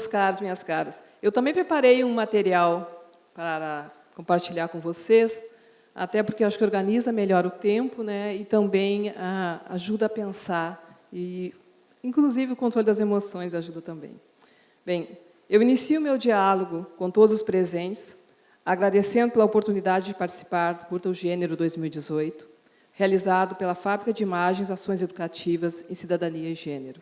meus caros, minhas caras. Eu também preparei um material para compartilhar com vocês, até porque eu acho que organiza melhor o tempo, né, e também ajuda a pensar, e inclusive o controle das emoções ajuda também. Bem, eu inicio meu diálogo com todos os presentes, agradecendo pela oportunidade de participar do Curta o Gênero 2018, realizado pela Fábrica de Imagens Ações Educativas em Cidadania e Gênero.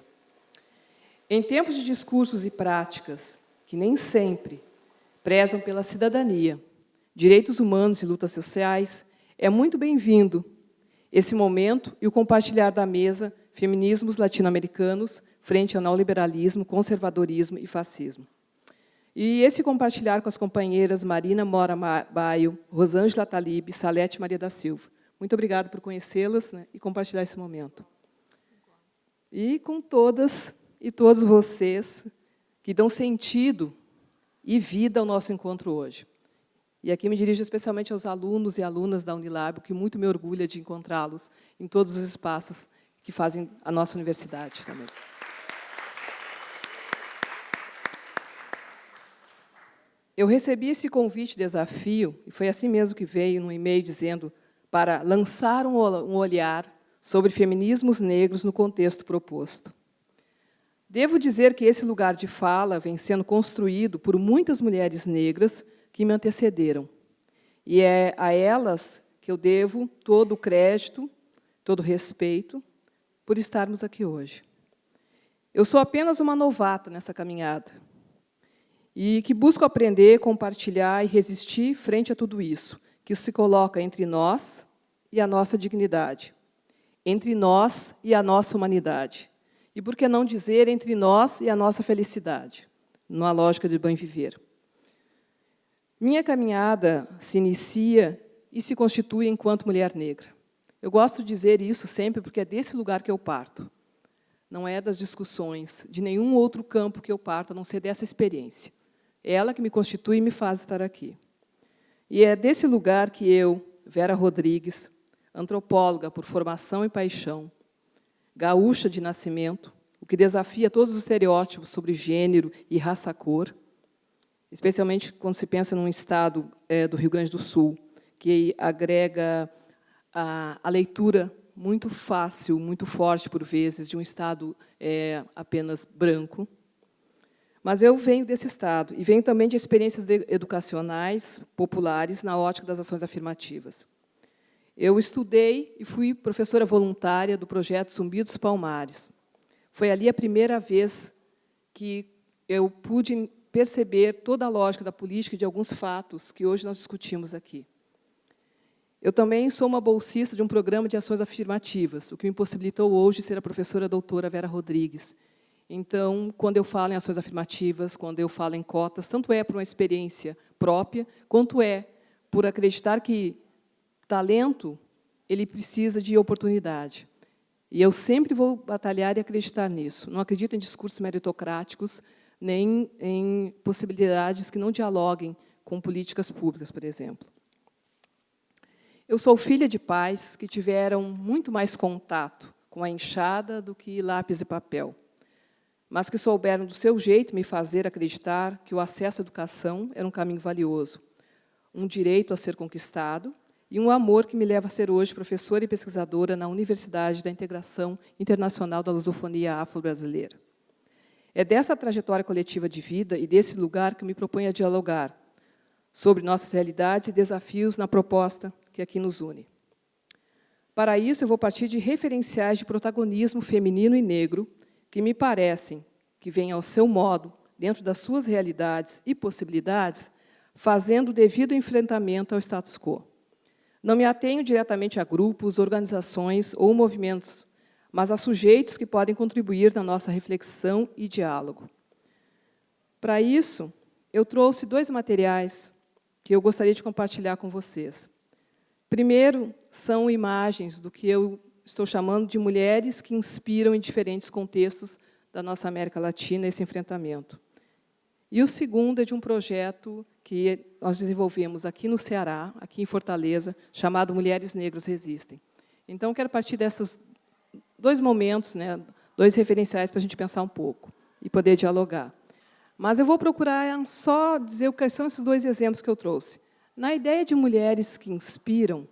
Em tempos de discursos e práticas que nem sempre prezam pela cidadania, direitos humanos e lutas sociais, é muito bem-vindo esse momento e o compartilhar da mesa feminismos latino-americanos frente ao neoliberalismo, conservadorismo e fascismo. E esse compartilhar com as companheiras Marina Mora Baio, Rosângela Talib, Salete Maria da Silva. Muito obrigada por conhecê-las, né, e compartilhar esse momento. E com todas e todos vocês que dão sentido e vida ao nosso encontro hoje. E aqui me dirijo especialmente aos alunos e alunas da Unilab, que muito me orgulha de encontrá-los em todos os espaços que fazem a nossa universidade também. Eu recebi esse convite, desafio, e foi assim mesmo que veio num e-mail dizendo para lançar um olhar sobre feminismos negros no contexto proposto. Devo dizer que esse lugar de fala vem sendo construído por muitas mulheres negras que me antecederam. E é a elas que eu devo todo o crédito, todo o respeito, por estarmos aqui hoje. Eu sou apenas uma novata nessa caminhada, e que busco aprender, compartilhar e resistir frente a tudo isso, que se coloca entre nós e a nossa dignidade, entre nós e a nossa humanidade, e, por que não dizer, entre nós e a nossa felicidade, numa lógica de bem viver. Minha caminhada se inicia e se constitui enquanto mulher negra. Eu gosto de dizer isso sempre porque é desse lugar que eu parto. Não é das discussões, de nenhum outro campo que eu parto, a não ser dessa experiência. É ela que me constitui e me faz estar aqui. E é desse lugar que eu, Vera Rodrigues, antropóloga por formação e paixão, gaúcha de nascimento, o que desafia todos os estereótipos sobre gênero e raça-cor, especialmente quando se pensa num estado do Rio Grande do Sul, que agrega a leitura muito fácil, muito forte, por vezes, de um estado apenas branco. Mas eu venho desse estado, e venho também de experiências educacionais populares na ótica das ações afirmativas. Eu estudei e fui professora voluntária do projeto Zumbi dos Palmares. Foi ali a primeira vez que eu pude perceber toda a lógica da política e de alguns fatos que hoje nós discutimos aqui. Eu também sou uma bolsista de um programa de ações afirmativas, o que me possibilitou hoje ser a professora doutora Vera Rodrigues. Então, quando eu falo em ações afirmativas, quando eu falo em cotas, tanto é por uma experiência própria, quanto é por acreditar que talento ele precisa de oportunidade. E eu sempre vou batalhar e acreditar nisso. Não acredito em discursos meritocráticos, nem em possibilidades que não dialoguem com políticas públicas, por exemplo. Eu sou filha de pais que tiveram muito mais contato com a enxada do que lápis e papel, mas que souberam, do seu jeito, me fazer acreditar que o acesso à educação era um caminho valioso, um direito a ser conquistado e um amor que me leva a ser hoje professora e pesquisadora na Universidade da Integração Internacional da Lusofonia Afro-Brasileira. É dessa trajetória coletiva de vida e desse lugar que eu me proponho a dialogar sobre nossas realidades e desafios na proposta que aqui nos une. Para isso, eu vou partir de referenciais de protagonismo feminino e negro que me parecem que vêm ao seu modo, dentro das suas realidades e possibilidades, fazendo o devido enfrentamento ao status quo. Não me atenho diretamente a grupos, organizações ou movimentos, mas a sujeitos que podem contribuir na nossa reflexão e diálogo. Para isso, eu trouxe 2 materiais que eu gostaria de compartilhar com vocês. Primeiro, são imagens do que eu estou chamando de mulheres que inspiram em diferentes contextos da nossa América Latina esse enfrentamento. E o segundo é de um projeto que nós desenvolvemos aqui no Ceará, aqui em Fortaleza, chamado Mulheres Negras Resistem. Então, eu quero partir desses 2 momentos, né, 2 referenciais para a gente pensar um pouco e poder dialogar. Mas eu vou procurar só dizer quais são esses 2 exemplos que eu trouxe. Na ideia de mulheres que inspiram,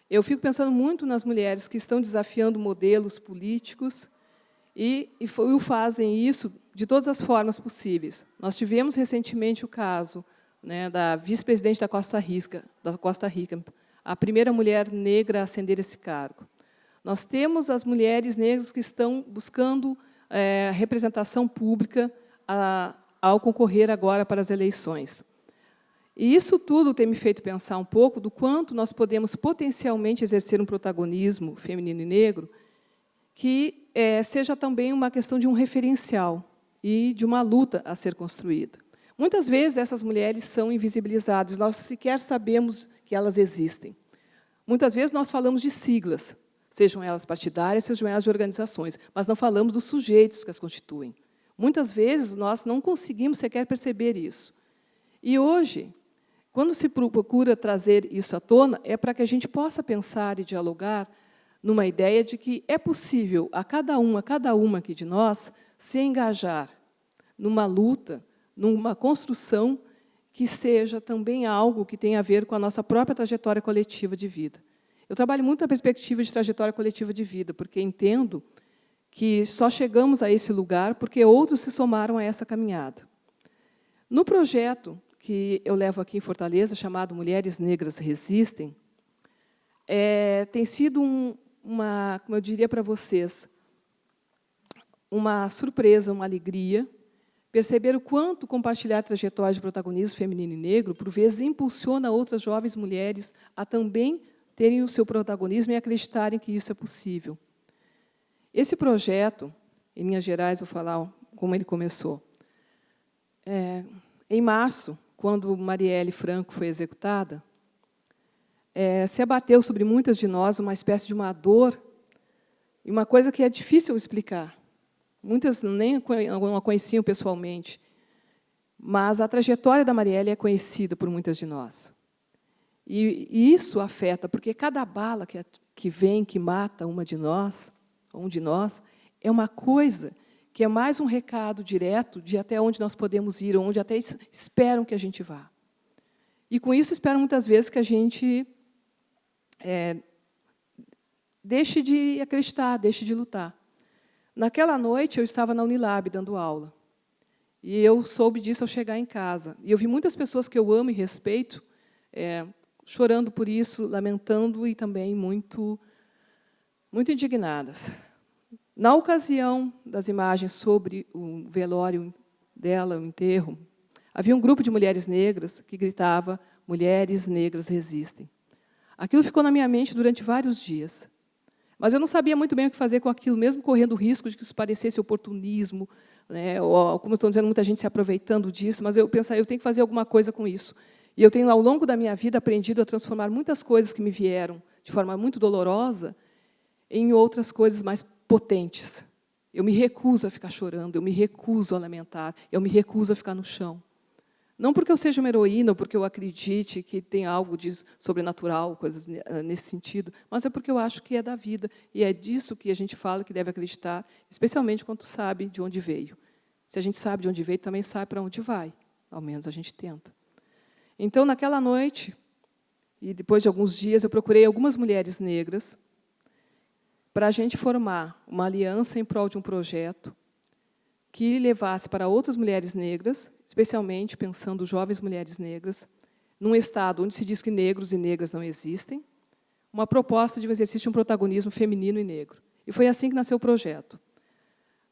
eu fico pensando muito nas mulheres que estão desafiando modelos políticos e o fazem isso de todas as formas possíveis. Nós tivemos recentemente o caso, né, da vice-presidente da Costa Rica, a primeira mulher negra a ascender esse cargo. Nós temos as mulheres negras que estão buscando representação pública ao concorrer agora para as eleições. E isso tudo tem me feito pensar um pouco do quanto nós podemos potencialmente exercer um protagonismo feminino e negro que seja também uma questão de um referencial e de uma luta a ser construída. Muitas vezes, essas mulheres são invisibilizadas, nós sequer sabemos que elas existem. Muitas vezes, nós falamos de siglas, sejam elas partidárias, sejam elas de organizações, mas não falamos dos sujeitos que as constituem. Muitas vezes, nós não conseguimos sequer perceber isso. E hoje, quando se procura trazer isso à tona, é para que a gente possa pensar e dialogar numa ideia de que é possível a cada uma aqui de nós se engajar numa luta, numa construção que seja também algo que tenha a ver com a nossa própria trajetória coletiva de vida. Eu trabalho muito na perspectiva de trajetória coletiva de vida, porque entendo que só chegamos a esse lugar porque outros se somaram a essa caminhada. No projeto que eu levo aqui em Fortaleza, chamado Mulheres Negras Resistem, tem sido como eu diria para vocês, uma surpresa, uma alegria, perceber o quanto compartilhar trajetórias de protagonismo feminino e negro, por vezes, impulsiona outras jovens mulheres a também terem o seu protagonismo e acreditarem que isso é possível. Esse projeto, em Minas Gerais, vou falar como ele começou. Em março, quando Marielle Franco foi executada, se abateu sobre muitas de nós uma espécie de uma dor, e uma coisa que é difícil explicar. Muitas nem a conheciam pessoalmente, mas a trajetória da Marielle é conhecida por muitas de nós. E isso afeta, porque cada bala que vem, que mata uma de nós, ou um de nós, é uma coisa que é mais um recado direto de até onde nós podemos ir, onde até esperam que a gente vá. E, com isso, esperam muitas vezes que a gente deixe de acreditar, deixe de lutar. Naquela noite, eu estava na Unilab, dando aula. E eu soube disso ao chegar em casa. E eu vi muitas pessoas que eu amo e respeito chorando por isso, lamentando e também muito indignadas. Na ocasião das imagens sobre o velório dela, o enterro, havia um grupo de mulheres negras que gritava: "Mulheres negras resistem". Aquilo ficou na minha mente durante vários dias. Mas eu não sabia muito bem o que fazer com aquilo, mesmo correndo o risco de que isso parecesse oportunismo, né, ou, como estão dizendo, muita gente se aproveitando disso, mas eu pensei, eu tenho que fazer alguma coisa com isso. E eu tenho, ao longo da minha vida, aprendido a transformar muitas coisas que me vieram de forma muito dolorosa em outras coisas mais potentes. Eu me recuso a ficar chorando, eu me recuso a lamentar, eu me recuso a ficar no chão. Não porque eu seja uma heroína, ou porque eu acredite que tem algo de sobrenatural, coisas nesse sentido, mas é porque eu acho que é da vida, e é disso que a gente fala que deve acreditar, especialmente quando sabe de onde veio. Se a gente sabe de onde veio, também sabe para onde vai. Ao menos a gente tenta. Então, naquela noite, e depois de alguns dias, eu procurei algumas mulheres negras para a gente formar uma aliança em prol de um projeto que levasse para outras mulheres negras, especialmente pensando jovens mulheres negras, num estado onde se diz que negros e negras não existem, uma proposta de um exercício de um protagonismo feminino e negro. E foi assim que nasceu o projeto.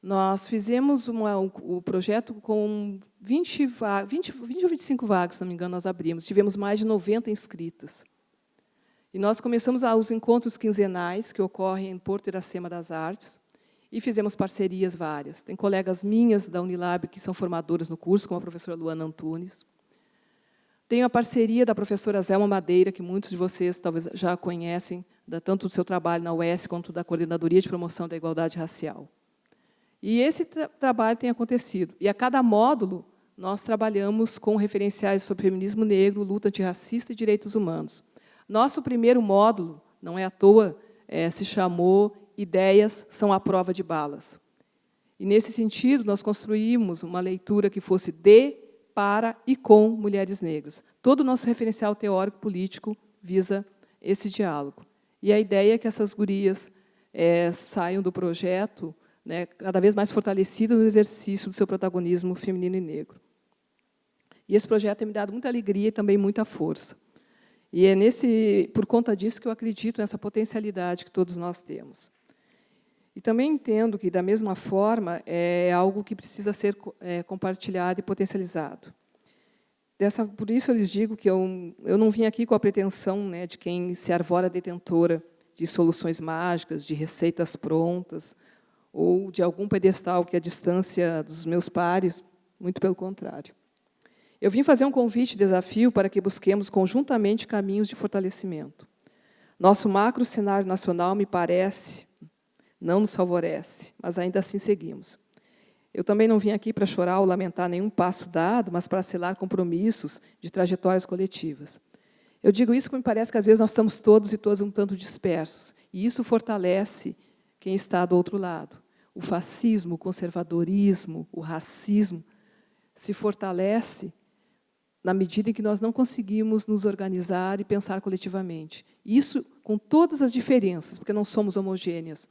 Nós fizemos o projeto com 20 ou 25 vagas, se não me engano, nós abrimos. Tivemos mais de 90 inscritas. E nós começamos os encontros quinzenais, que ocorrem em Porto Iracema das Artes, e fizemos parcerias várias. Tem colegas minhas da Unilab que são formadoras no curso, como a professora Luana Antunes. Tenho a parceria da professora Zelma Madeira, que muitos de vocês talvez já conhecem, tanto do seu trabalho na UES, quanto da Coordenadoria de Promoção da Igualdade Racial. E esse trabalho tem acontecido. E a cada módulo, nós trabalhamos com referenciais sobre feminismo negro, luta antirracista e direitos humanos. Nosso primeiro módulo, não é à toa, se chamou Ideias são a prova de balas. E, nesse sentido, nós construímos uma leitura que fosse de, para e com mulheres negras. Todo o nosso referencial teórico-político visa esse diálogo. E a ideia é que essas gurias saiam do projeto, né, cada vez mais fortalecidas no exercício do seu protagonismo feminino e negro. E esse projeto tem me dado muita alegria e também muita força. E é por conta disso que eu acredito nessa potencialidade que todos nós temos. E também entendo que, da mesma forma, é algo que precisa ser compartilhado e potencializado. Por isso, eu lhes digo que eu não vim aqui com a pretensão, né, de quem se arvora detentora de soluções mágicas, de receitas prontas, ou de algum pedestal que, à distância dos meus pares, muito pelo contrário. Eu vim fazer um convite e desafio para que busquemos conjuntamente caminhos de fortalecimento. Nosso macro cenário nacional, me parece, não nos favorece, mas ainda assim seguimos. Eu também não vim aqui para chorar ou lamentar nenhum passo dado, mas para selar compromissos de trajetórias coletivas. Eu digo isso porque me parece que, às vezes, nós estamos todos e todas um tanto dispersos, e isso fortalece quem está do outro lado. O fascismo, o conservadorismo, o racismo se fortalece na medida em que nós não conseguimos nos organizar e pensar coletivamente. Isso com todas as diferenças, porque não somos homogêneos.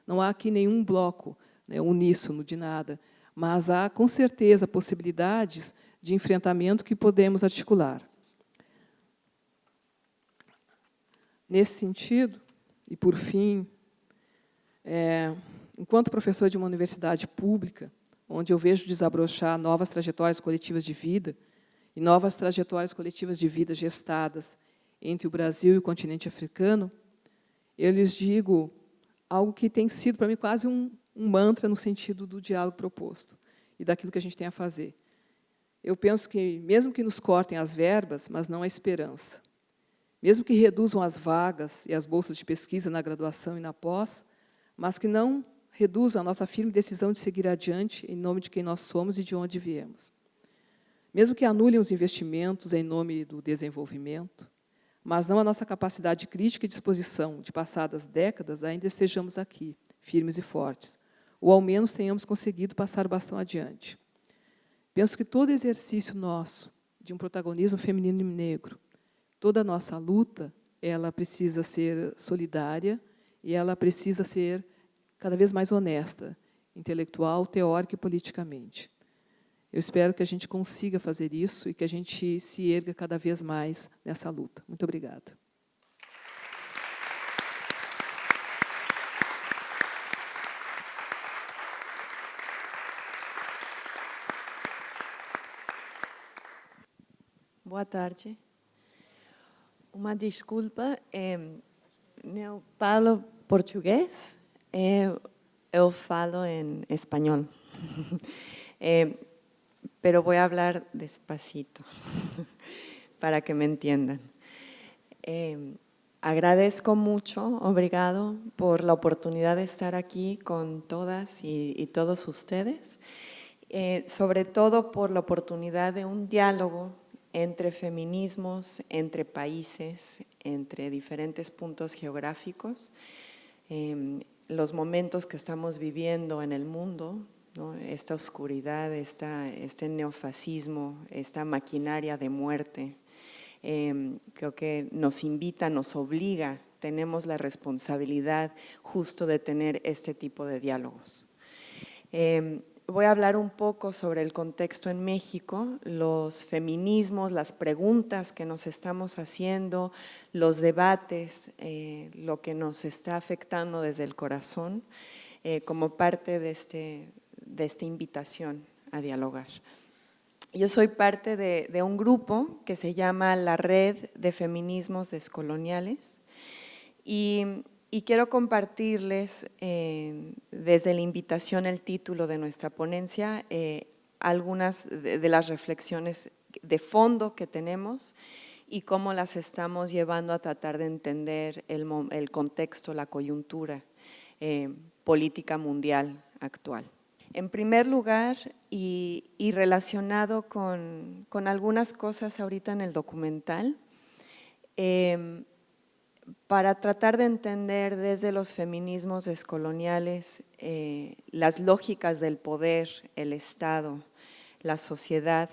Não há aqui nenhum bloco, né, uníssono de nada, mas há, com certeza, possibilidades de enfrentamento que podemos articular. Nesse sentido, e por fim, enquanto professor de uma universidade pública, onde eu vejo desabrochar novas trajetórias coletivas de vida, e novas trajetórias coletivas de vida gestadas entre o Brasil e o continente africano, eu lhes digo algo que tem sido, para mim, quase um mantra no sentido do diálogo proposto e daquilo que a gente tem a fazer. Eu penso que, mesmo que nos cortem as verbas, mas não a esperança, mesmo que reduzam as vagas e as bolsas de pesquisa na graduação e na pós, mas que não reduzam a nossa firme decisão de seguir adiante em nome de quem nós somos e de onde viemos. Mesmo que anulem os investimentos em nome do desenvolvimento, mas não a nossa capacidade crítica e disposição de passadas décadas, ainda estejamos aqui, firmes e fortes, ou ao menos tenhamos conseguido passar o bastão adiante. Penso que todo exercício nosso de um protagonismo feminino e negro, toda a nossa luta, ela precisa ser solidária e ela precisa ser cada vez mais honesta, intelectual, teórica e politicamente. Eu espero que a gente consiga fazer isso e que a gente se erga cada vez mais nessa luta. Muito obrigada. Boa tarde. Uma desculpa, eu falo português, eu falo em espanhol. Pero voy a hablar despacito para que me entiendan. Agradezco mucho, obrigado, por la oportunidad de estar aquí con todas y todos ustedes, sobre todo por la oportunidad de un diálogo entre feminismos, entre países, entre diferentes puntos geográficos, los momentos que estamos viviendo en el mundo, ¿no? Esta oscuridad, este neofascismo, esta maquinaria de muerte, creo que nos invita, nos obliga, tenemos la responsabilidad justo de tener este tipo de diálogos. Voy a hablar un poco sobre el contexto en México, los feminismos, las preguntas que nos estamos haciendo, los debates, lo que nos está afectando desde el corazón, como parte de esta invitación a dialogar. Yo soy parte de un grupo que se llama la Red de Feminismos Descoloniales y quiero compartirles desde la invitación, el título de nuestra ponencia, algunas de las reflexiones de fondo que tenemos y cómo las estamos llevando a tratar de entender el contexto, la coyuntura política mundial actual. En primer lugar, y relacionado con algunas cosas ahorita en el documental, para tratar de entender desde los feminismos descoloniales las lógicas del poder, el Estado, la sociedad.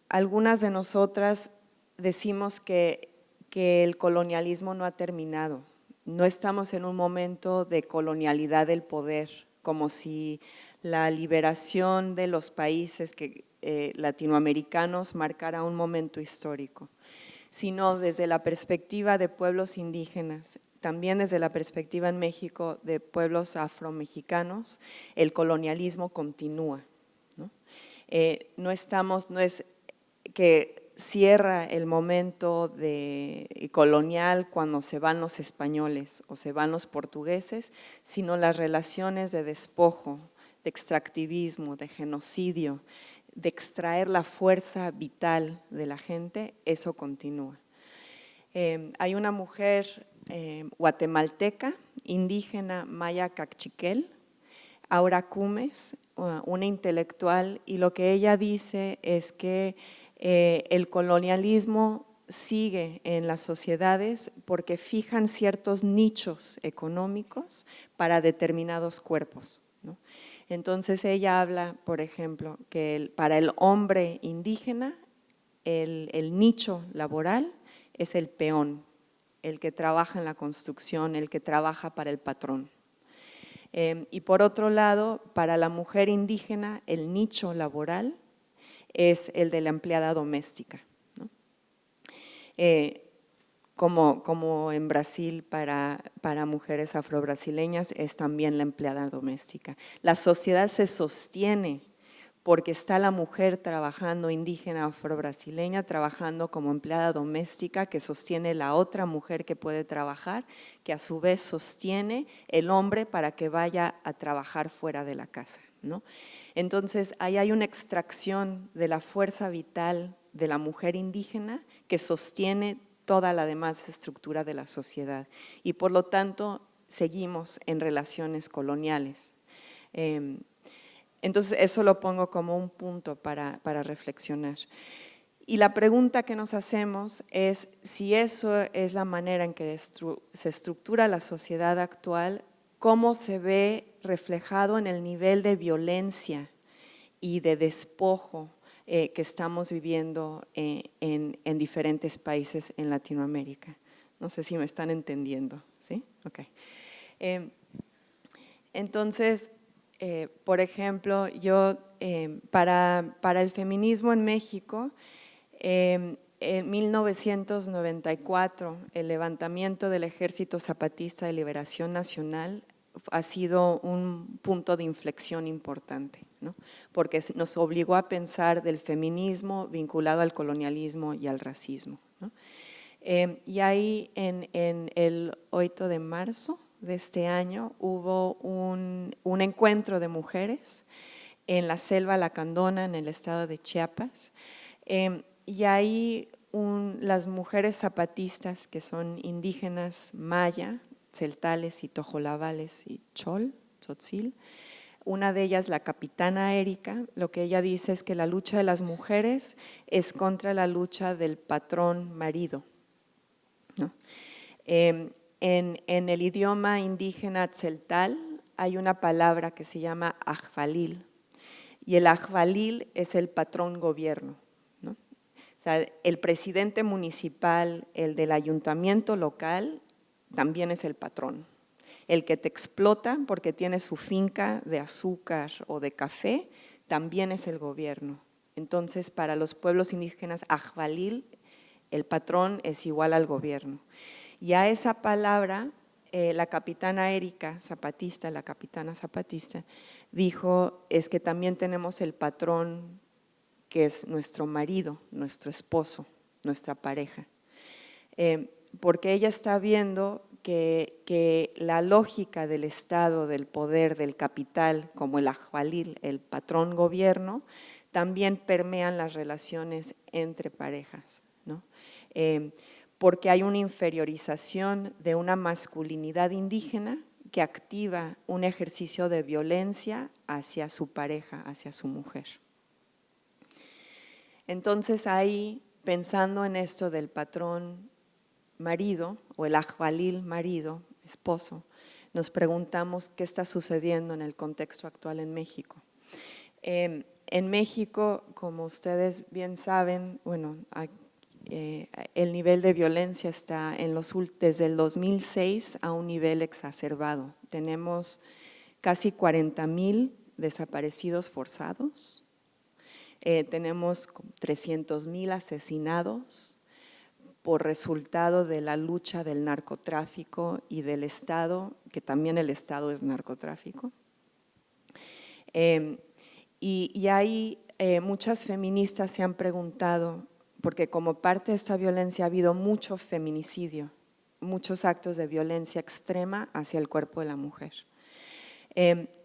Algunas de nosotras decimos que el colonialismo no ha terminado. No estamos en un momento de colonialidad del poder, como si la liberación de los países latinoamericanos marcara un momento histórico, sino desde la perspectiva de pueblos indígenas, también desde la perspectiva en México de pueblos afromexicanos, el colonialismo continúa, ¿no? No es que cierra el momento colonial cuando se van los españoles o se van los portugueses, sino las relaciones de despojo, de extractivismo, de genocidio, de extraer la fuerza vital de la gente, eso continúa. Hay una mujer guatemalteca, indígena maya cachiquel, Aura Cumes, una intelectual, y lo que ella dice es que el colonialismo sigue en las sociedades porque fijan ciertos nichos económicos para determinados cuerpos, ¿no? Entonces ella habla, por ejemplo, que para el hombre indígena el nicho laboral es el peón, el que trabaja en la construcción, el que trabaja para el patrón. Y por otro lado, para la mujer indígena el nicho laboral es el de la empleada doméstica, ¿no? Como en Brasil para mujeres afrobrasileñas es también la empleada doméstica. La sociedad se sostiene porque está la mujer trabajando, indígena afrobrasileña, trabajando como empleada doméstica que sostiene la otra mujer que puede trabajar, que a su vez sostiene el hombre para que vaya a trabajar fuera de la casa, ¿no? Entonces, ahí hay una extracción de la fuerza vital de la mujer indígena que sostiene toda la demás estructura de la sociedad y por lo tanto seguimos en relaciones coloniales. Entonces, eso lo pongo como un punto para reflexionar. Y la pregunta que nos hacemos es si eso es la manera en que se estructura la sociedad actual, ¿cómo se ve reflejado en el nivel de violencia y de despojo que estamos viviendo en diferentes países en Latinoamérica? No sé si me están entendiendo, ¿sí? Ok. Entonces, por ejemplo, yo para el feminismo en México, en 1994, el levantamiento del Ejército Zapatista de Liberación Nacional ha sido un punto de inflexión importante, ¿no? Porque nos obligó a pensar del feminismo vinculado al colonialismo y al racismo, ¿no? Y ahí en el 8 de marzo de este año hubo un encuentro de mujeres en la selva lacandona en el estado de Chiapas, y ahí las mujeres zapatistas que son indígenas maya, tzeltales y tojolabales y chol, tzotzil, una de ellas, la capitana Erika, lo que ella dice es que la lucha de las mujeres es contra la lucha del patrón marido, ¿no? En el idioma indígena tzeltal hay una palabra que se llama ajvalil, y el ajvalil es el patrón gobierno, ¿no? O sea, el presidente municipal, el del ayuntamiento local, también es el patrón. El que te explota porque tiene su finca de azúcar o de café, también es el gobierno. Entonces, para los pueblos indígenas, ajvalil, el patrón es igual al gobierno. Y a esa palabra, la capitana Erika Zapatista, la capitana zapatista, dijo, es que también tenemos el patrón que es nuestro marido, nuestro esposo, nuestra pareja. Porque ella está viendo que la lógica del Estado, del poder, del capital, como el ajvalil, el patrón gobierno, también permean las relaciones entre parejas, ¿no? Porque hay una inferiorización de una masculinidad indígena que activa un ejercicio de violencia hacia su pareja, hacia su mujer. Entonces ahí, pensando en esto del patrón marido o el ajbalil marido, esposo, nos preguntamos qué está sucediendo en el contexto actual en México. En México, como ustedes bien saben, bueno, el nivel de violencia está desde el 2006 a un nivel exacerbado. Tenemos casi 40,000 desaparecidos forzados, tenemos 300,000 asesinados por resultado de la lucha del narcotráfico y del Estado, que también el Estado es narcotráfico. Y hay muchas feministas se han preguntado, porque como parte de esta violencia ha habido mucho feminicidio, muchos actos de violencia extrema hacia el cuerpo de la mujer.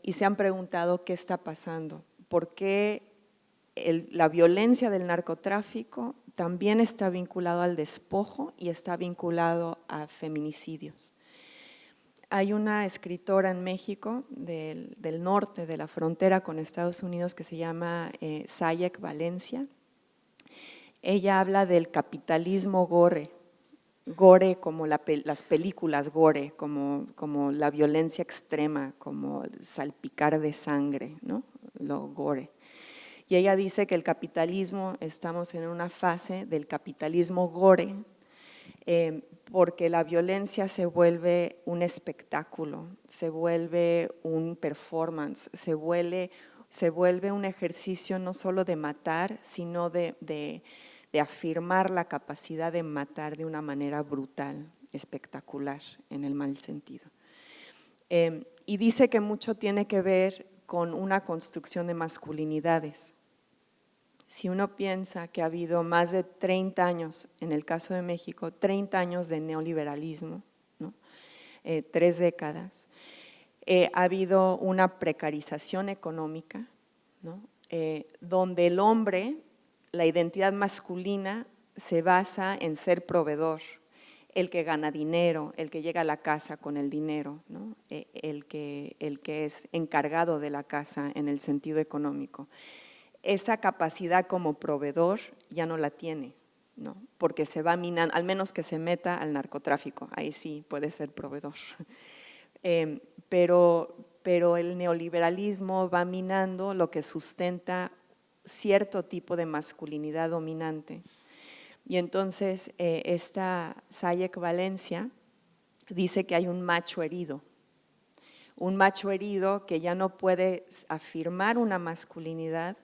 Y se han preguntado qué está pasando, por qué la violencia del narcotráfico también está vinculado al despojo y está vinculado a feminicidios. Hay una escritora en México del norte, de la frontera con Estados Unidos, que se llama Sayek Valencia. Ella habla del capitalismo gore, gore como las películas gore, como la violencia extrema, como salpicar de sangre, ¿no? Lo gore. Y ella dice que el capitalismo, estamos en una fase del capitalismo gore, porque la violencia se vuelve un espectáculo, se vuelve un performance, se vuelve un ejercicio no solo de matar, sino de afirmar la capacidad de matar de una manera brutal, espectacular, en el mal sentido. Y dice que mucho tiene que ver con una construcción de masculinidades. Si uno piensa que ha habido más de 30 años, en el caso de México, 30 años de neoliberalismo, ¿no? 3 décadas, ha habido una precarización económica, ¿no? Donde el hombre, la identidad masculina se basa en ser proveedor, el que gana dinero, el que llega a la casa con el dinero, ¿no? el que es encargado de la casa en el sentido económico. Esa capacidad como proveedor ya no la tiene, ¿no? Porque se va minando, al menos que se meta al narcotráfico, ahí sí puede ser proveedor. Pero el neoliberalismo va minando lo que sustenta cierto tipo de masculinidad dominante. Y entonces esta Sayek Valencia dice que hay un macho herido que ya no puede afirmar una masculinidad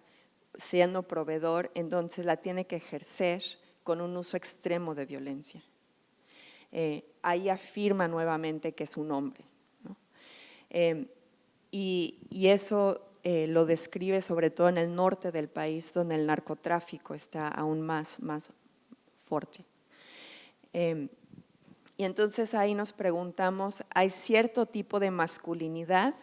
siendo proveedor, entonces la tiene que ejercer con un uso extremo de violencia. Ahí afirma nuevamente que es un hombre, ¿no? Y eso lo describe sobre todo en el norte del país, donde el narcotráfico está aún más fuerte. Y entonces ahí nos preguntamos, ¿hay cierto tipo de masculinidad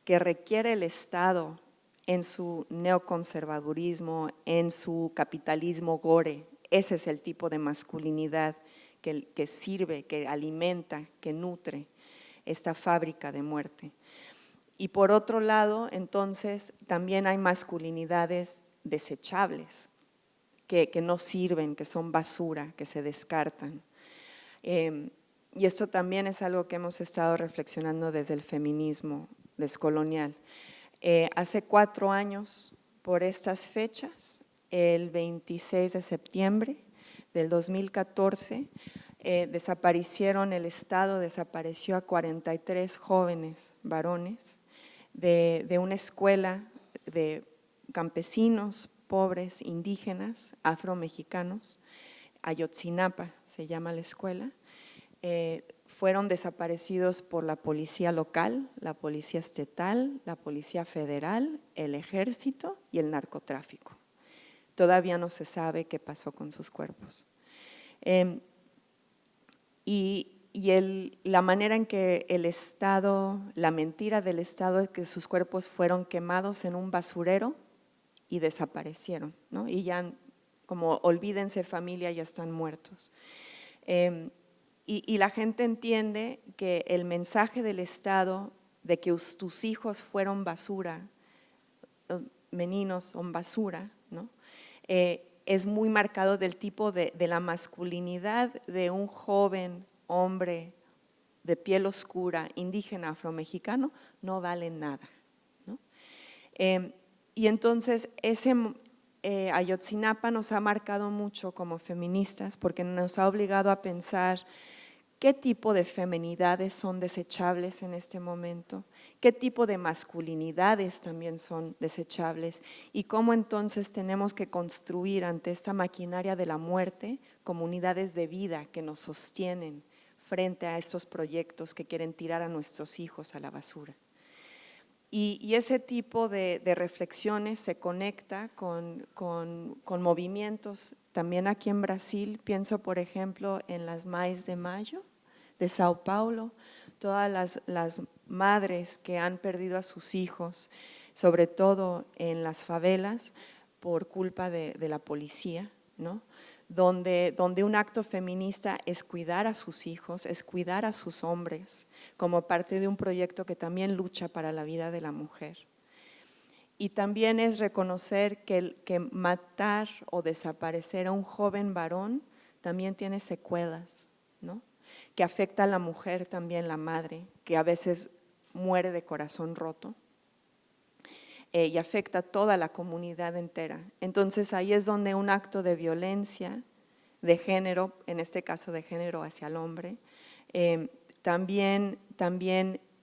que requiere el Estado en su neoconservadurismo, en su capitalismo gore? Ese es el tipo de masculinidad que sirve, que alimenta, que nutre esta fábrica de muerte. Y por otro lado, entonces, también hay masculinidades desechables, que no sirven, que son basura, que se descartan. Y esto también es algo que hemos estado reflexionando desde el feminismo descolonial. Hace 4 años, por estas fechas, el 26 de septiembre del 2014, el Estado desapareció a 43 jóvenes varones de una escuela de campesinos, pobres, indígenas, afromexicanos, Ayotzinapa se llama la escuela. Fueron desaparecidos por la policía local, la policía estatal, la policía federal, el ejército y el narcotráfico. Todavía no se sabe qué pasó con sus cuerpos. La manera en que el Estado, la mentira del Estado es que sus cuerpos fueron quemados en un basurero y desaparecieron, ¿no? Y ya como olvídense familia, ya están muertos. Y la gente entiende que el mensaje del Estado de que tus hijos fueron basura, meninos son basura, ¿no? es muy marcado del tipo de la masculinidad de un joven hombre de piel oscura, indígena, afromexicano, no vale nada, ¿no? Y entonces Ayotzinapa nos ha marcado mucho como feministas porque nos ha obligado a pensar qué tipo de feminidades son desechables en este momento, qué tipo de masculinidades también son desechables y cómo entonces tenemos que construir ante esta maquinaria de la muerte comunidades de vida que nos sostienen frente a estos proyectos que quieren tirar a nuestros hijos a la basura. Y ese tipo de reflexiones se conecta con movimientos. También aquí en Brasil, pienso por ejemplo en las Mais de Mayo de Sao Paulo, todas las madres que han perdido a sus hijos, sobre todo en las favelas, por culpa de la policía, ¿no? Donde un acto feminista es cuidar a sus hijos, es cuidar a sus hombres, como parte de un proyecto que también lucha para la vida de la mujer. Y también es reconocer que matar o desaparecer a un joven varón también tiene secuelas, ¿no? Que afecta a la mujer también, la madre, que a veces muere de corazón roto. Y afecta a toda la comunidad entera. Entonces ahí es donde un acto de violencia de género, en este caso de género hacia el hombre, también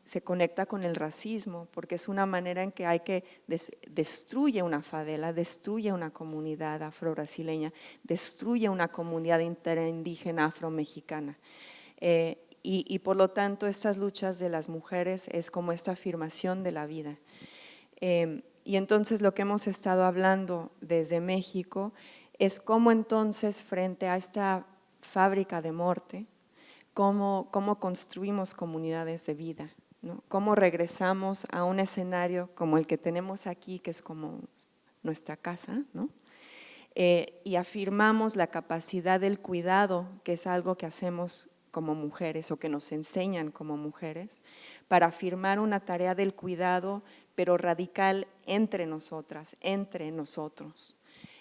se conecta con el racismo, porque es una manera en que destruye una favela, destruye una comunidad afro-brasileña, destruye una comunidad interindígena afro-mexicana. Y por lo tanto estas luchas de las mujeres es como esta afirmación de la vida. Y entonces lo que hemos estado hablando desde México es cómo entonces frente a esta fábrica de muerte, cómo construimos comunidades de vida, ¿no? Cómo regresamos a un escenario como el que tenemos aquí, que es como nuestra casa, ¿no? Y afirmamos la capacidad del cuidado, que es algo que hacemos como mujeres o que nos enseñan como mujeres, para afirmar una tarea del cuidado, pero radical entre nosotras, entre nosotros.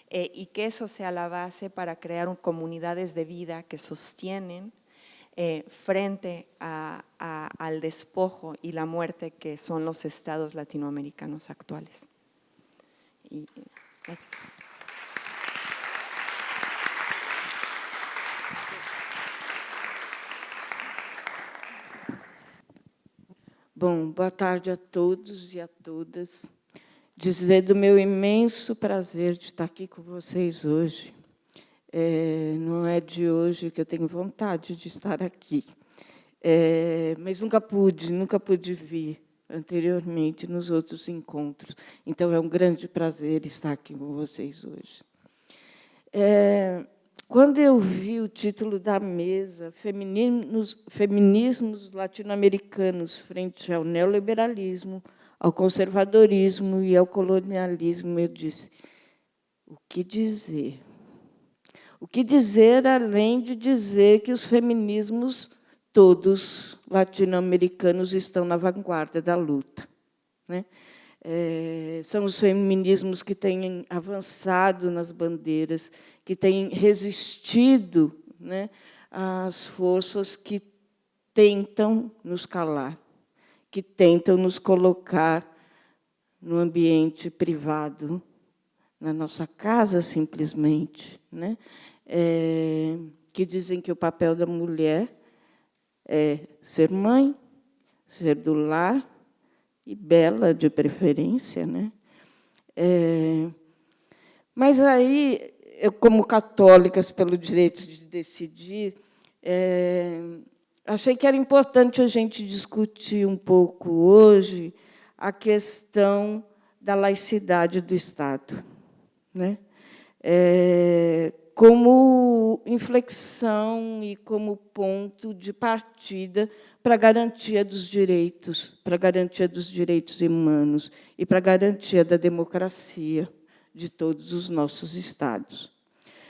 Y que eso sea la base para crear comunidades de vida que sostienen frente al despojo y la muerte que son los estados latinoamericanos actuales. Y gracias. Bom, boa tarde a todos e a todas. Dizer do meu imenso prazer de estar aqui com vocês hoje. Não é de hoje que eu tenho vontade de estar aqui, mas nunca pude vir anteriormente nos outros encontros. Então, é um grande prazer estar aqui com vocês hoje. Quando eu vi o título da mesa, Feminismos Latino-Americanos frente ao neoliberalismo, ao conservadorismo e ao colonialismo, eu disse, o que dizer? O que dizer além de dizer que os feminismos todos latino-americanos estão na vanguarda da luta, né? São os feminismos que têm avançado nas bandeiras, que têm resistido, né, às forças que tentam nos calar, que tentam nos colocar no ambiente privado, na nossa casa, simplesmente, né? Que dizem que o papel da mulher é ser mãe, ser do lar, e bela, de preferência, né? Mas aí, eu, como católicas pelo direito de decidir, achei que era importante a gente discutir um pouco hoje a questão da laicidade do Estado, né? Como inflexão e como ponto de partida para a garantia dos direitos humanos e para a garantia da democracia de todos os nossos estados.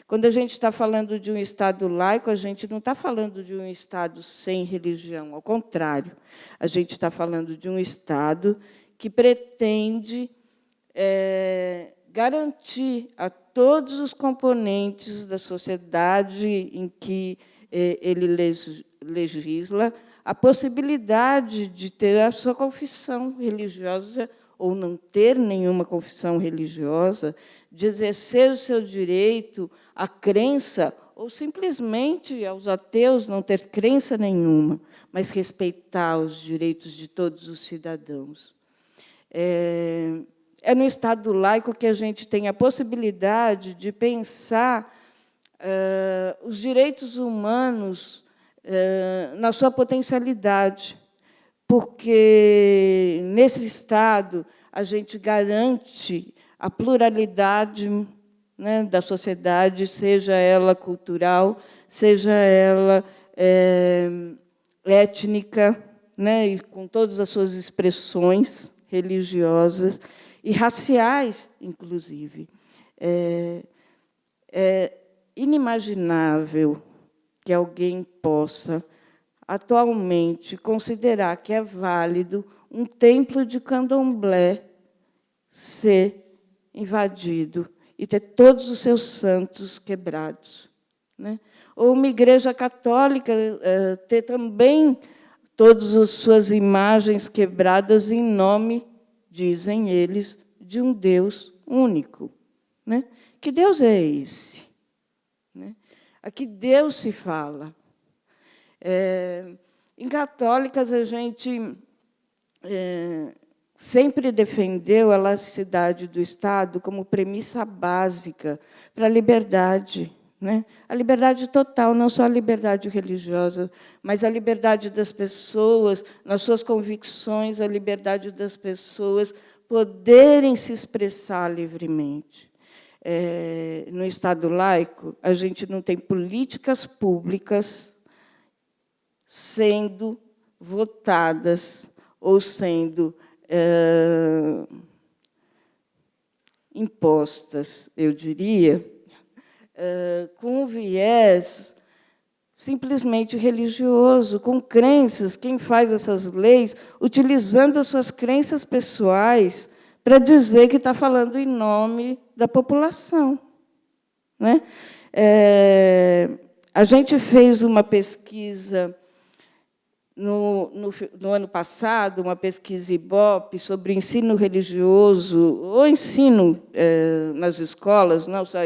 Quando a gente está falando de um Estado laico, a gente não está falando de um Estado sem religião, ao contrário, a gente está falando de um Estado que pretende garantir a todos os componentes da sociedade em que ele legisla a possibilidade de ter a sua confissão religiosa ou não ter nenhuma confissão religiosa, de exercer o seu direito à crença, ou simplesmente aos ateus não ter crença nenhuma, mas respeitar os direitos de todos os cidadãos. É no Estado laico que a gente tem a possibilidade de pensar os direitos humanos na sua potencialidade, porque, nesse Estado, a gente garante a pluralidade, né, da sociedade, seja ela cultural, seja ela étnica, né, e com todas as suas expressões religiosas e raciais, inclusive. É inimaginável que alguém possa, atualmente, considerar que é válido um templo de candomblé ser invadido e ter todos os seus santos quebrados, né? Ou uma igreja católica ter também todas as suas imagens quebradas em nome, dizem eles, de um Deus único, né? Que Deus é esse? Né? A que Deus se fala? Em católicas, a gente sempre defendeu a laicidade do Estado como premissa básica para a liberdade, né? A liberdade total, não só a liberdade religiosa, mas a liberdade das pessoas, nas suas convicções, a liberdade das pessoas poderem se expressar livremente. No Estado laico, a gente não tem políticas públicas sendo votadas ou sendo impostas, eu diria, com um viés simplesmente religioso, com crenças. Quem faz essas leis utilizando as suas crenças pessoais para dizer que está falando em nome da população, né? A gente fez uma pesquisa no ano passado, uma pesquisa Ibope sobre ensino religioso, ou ensino nas escolas, não só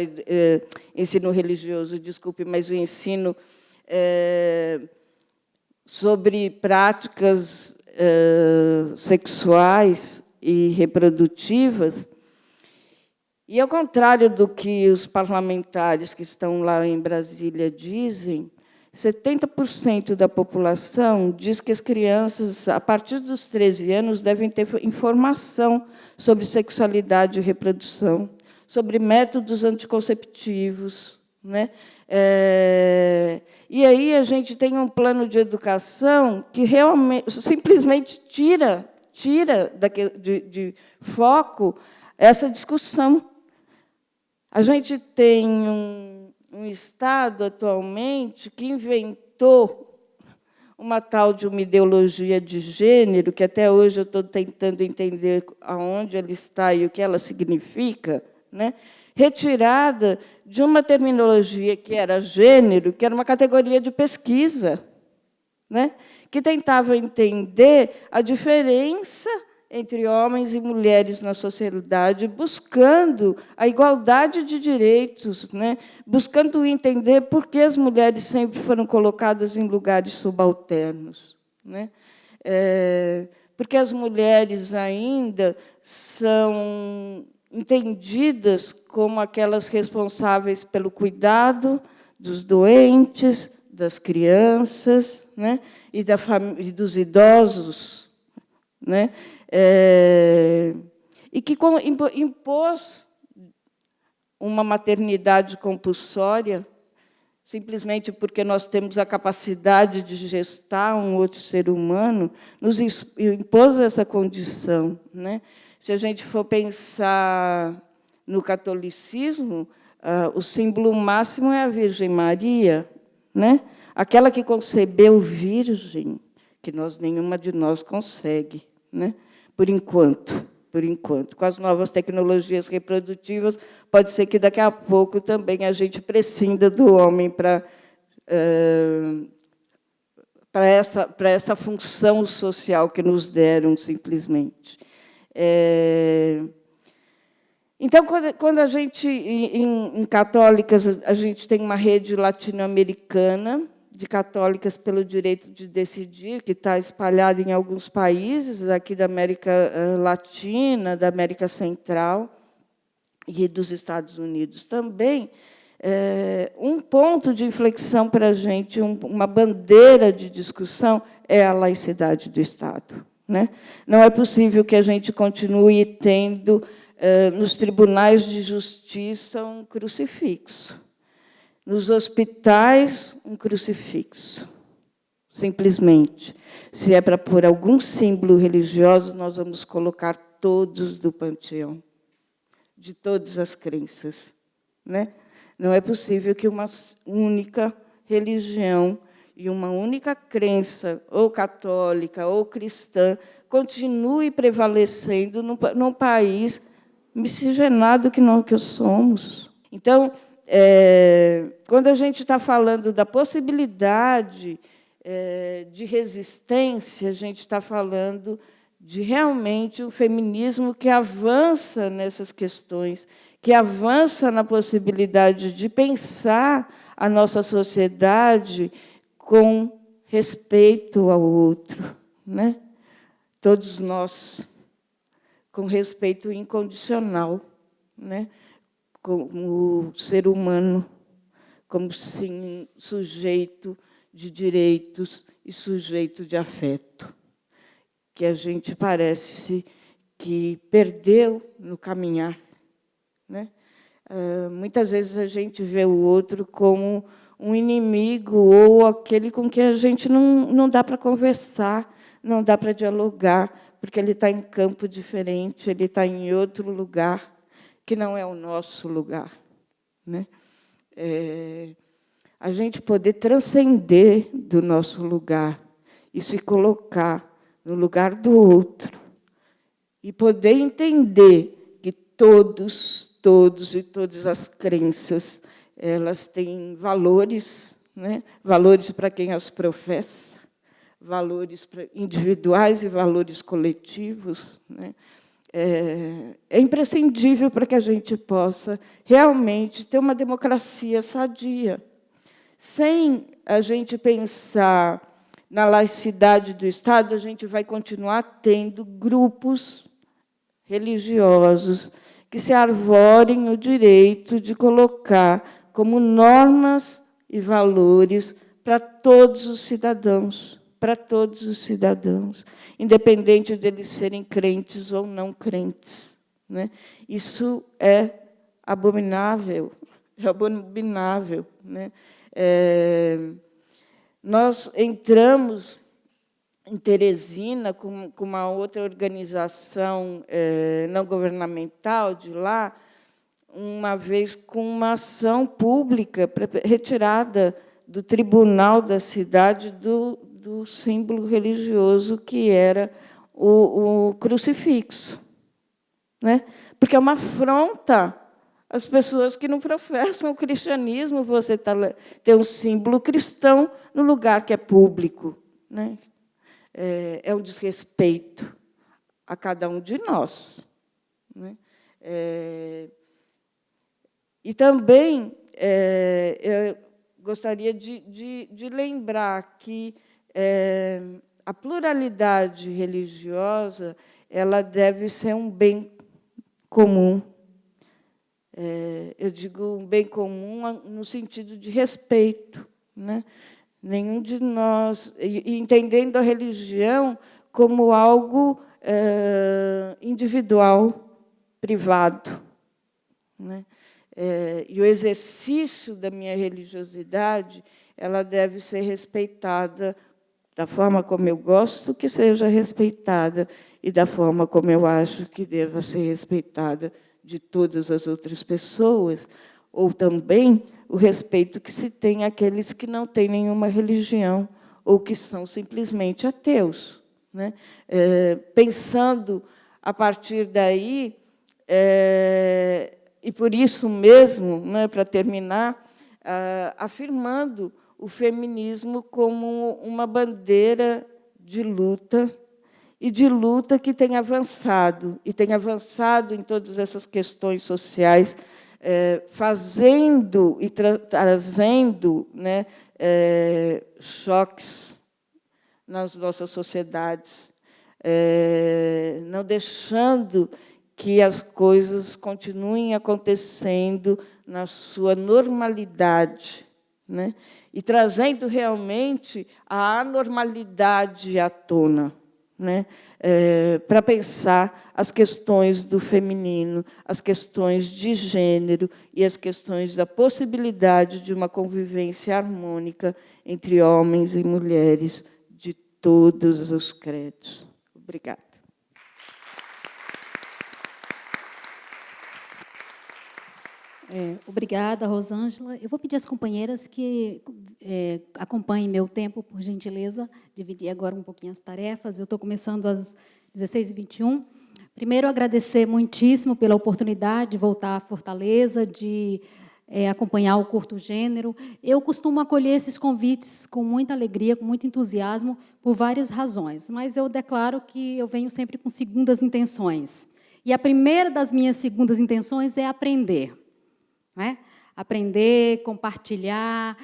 ensino religioso, desculpe, mas o ensino sobre práticas sexuais e reprodutivas. E, ao contrário do que os parlamentares que estão lá em Brasília dizem, 70% da população diz que as crianças, a partir dos 13 anos, devem ter informação sobre sexualidade e reprodução, sobre métodos anticonceptivos, né? E aí a gente tem um plano de educação que realmente simplesmente tira de foco essa discussão. A gente tem um Estado, atualmente, que inventou uma tal de uma ideologia de gênero, que até hoje eu estou tentando entender aonde ela está e o que ela significa, né? Retirada de uma terminologia que era gênero, que era uma categoria de pesquisa, né? Que tentava entender a diferença entre homens e mulheres na sociedade, buscando a igualdade de direitos, né? Buscando entender por que as mulheres sempre foram colocadas em lugares subalternos, né? Porque as mulheres ainda são entendidas como aquelas responsáveis pelo cuidado dos doentes, das crianças, né? E dos idosos, né? E que impôs uma maternidade compulsória, simplesmente porque nós temos a capacidade de gestar um outro ser humano, nos impôs essa condição, né? Se a gente for pensar no catolicismo, o símbolo máximo é a Virgem Maria, né? Aquela que concebeu virgem, que nenhuma de nós consegue, né? Por enquanto, por enquanto. Com as novas tecnologias reprodutivas, pode ser que daqui a pouco também a gente prescinda do homem para essa função social que nos deram, simplesmente. Então, quando a gente, em católicas, a gente tem uma rede latino-americana de católicas pelo direito de decidir, que está espalhada em alguns países aqui da América Latina, da América Central e dos Estados Unidos também. Um ponto de inflexão para a gente, uma bandeira de discussão, é a laicidade do Estado, né? Não é possível que a gente continue tendo, nos tribunais de justiça, um crucifixo. Nos hospitais, um crucifixo. Simplesmente. Se é para pôr algum símbolo religioso, nós vamos colocar todos do panteão, de todas as crenças, né? Não é possível que uma única religião e uma única crença, ou católica ou cristã, continue prevalecendo num país miscigenado que somos. Então, quando a gente está falando da possibilidade de resistência, a gente está falando de realmente um feminismo que avança nessas questões, que avança na possibilidade de pensar a nossa sociedade com respeito ao outro, né? Todos nós, com respeito incondicional, né? Como ser humano, como sim, sujeito de direitos e sujeito de afeto, que a gente parece que perdeu no caminhar, né? Muitas vezes a gente vê o outro como um inimigo ou aquele com quem a gente não dá para conversar, não dá para dialogar, porque ele está em campo diferente, ele está em outro lugar, que não é o nosso lugar, né? A gente poder transcender do nosso lugar e se colocar no lugar do outro e poder entender que todos e todas as crenças, elas têm valores, né? Valores para quem as professa, valores individuais e valores coletivos, né? É imprescindível para que a gente possa realmente ter uma democracia sadia. Sem a gente pensar na laicidade do Estado, a gente vai continuar tendo grupos religiosos que se arvorem o direito de colocar como normas e valores para todos os cidadãos, independente deles serem crentes ou não crentes, né? Isso é abominável, né? Nós entramos em Teresina com uma outra organização não governamental de lá, uma vez com uma ação pública retirada do tribunal da cidade do símbolo religioso que era o crucifixo, né? Porque é uma afronta às pessoas que não professam o cristianismo, você ter um símbolo cristão no lugar que é público, né? É um desrespeito a cada um de nós, né? E também eu gostaria de lembrar que a pluralidade religiosa ela deve ser um bem comum. Eu digo um bem comum no sentido de respeito, né? Nenhum de nós, entendendo a religião como algo individual, privado, né? E o exercício da minha religiosidade ela deve ser respeitada da forma como eu gosto que seja respeitada e da forma como eu acho que deva ser respeitada de todas as outras pessoas, ou também o respeito que se tem àqueles que não têm nenhuma religião ou que são simplesmente ateus, né? Pensando a partir daí, e por isso mesmo, né, para terminar, afirmando o feminismo como uma bandeira de luta, e de luta que tem avançado em todas essas questões sociais, fazendo e trazendo, né, choques nas nossas sociedades, não deixando que as coisas continuem acontecendo na sua normalidade, né? E trazendo realmente a anormalidade à tona, né? Para pensar as questões do feminino, as questões de gênero e as questões da possibilidade de uma convivência harmônica entre homens e mulheres de todos os credos. Obrigada. Obrigada, Rosângela. Eu vou pedir às companheiras que acompanhem meu tempo, por gentileza, dividir agora um pouquinho as tarefas. Eu estou começando às 16h21. Primeiro, agradecer muitíssimo pela oportunidade de voltar à Fortaleza, de acompanhar o Curto Gênero. Eu costumo acolher esses convites com muita alegria, com muito entusiasmo, por várias razões, mas eu declaro que eu venho sempre com segundas intenções. E a primeira das minhas segundas intenções é aprender. Né? Aprender, compartilhar,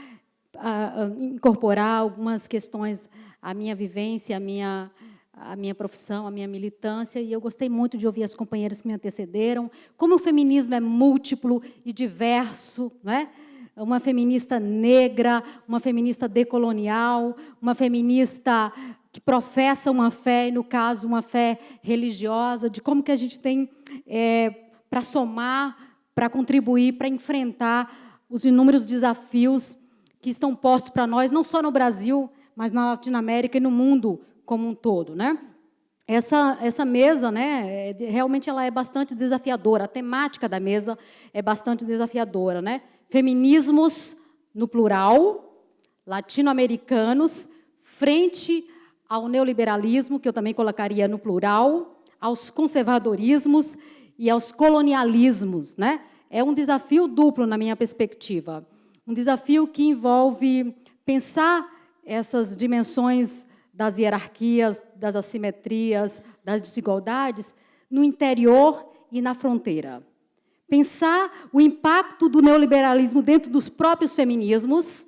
incorporar algumas questões à minha vivência, à minha profissão, à minha militância, e eu gostei muito de ouvir as companheiras que me antecederam, como o feminismo é múltiplo e diverso, né? Uma feminista negra, uma feminista decolonial, uma feminista que professa uma fé, e, no caso, uma fé religiosa, de como que a gente tem para somar, para contribuir, para enfrentar os inúmeros desafios que estão postos para nós, não só no Brasil, mas na Latinoamérica e no mundo como um todo, né? Essa mesa, né, realmente ela é bastante desafiadora. A temática da mesa é bastante desafiadora, né? Feminismos no plural, latino-americanos, frente ao neoliberalismo, que eu também colocaria no plural, aos conservadorismos e aos colonialismos, né? É um desafio duplo, na minha perspectiva. Um desafio que envolve pensar essas dimensões das hierarquias, das assimetrias, das desigualdades, no interior e na fronteira. Pensar o impacto do neoliberalismo dentro dos próprios feminismos,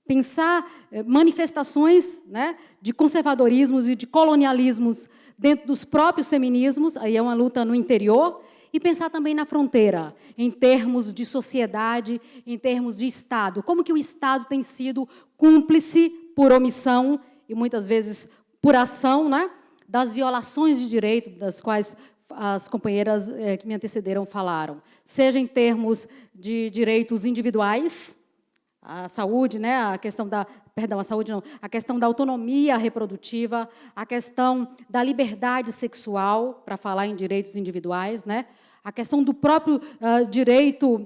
pensar manifestações, né, de conservadorismos e de colonialismos dentro dos próprios feminismos, aí é uma luta no interior, e pensar também na fronteira, em termos de sociedade, em termos de Estado. Como que o Estado tem sido cúmplice por omissão e, muitas vezes, por ação, né, das violações de direito das quais as companheiras que me antecederam falaram, seja em termos de direitos individuais, a saúde, né, a questão da, perdão, a saúde não, a questão da autonomia reprodutiva, a questão da liberdade sexual, para falar em direitos individuais, né, a questão do próprio direito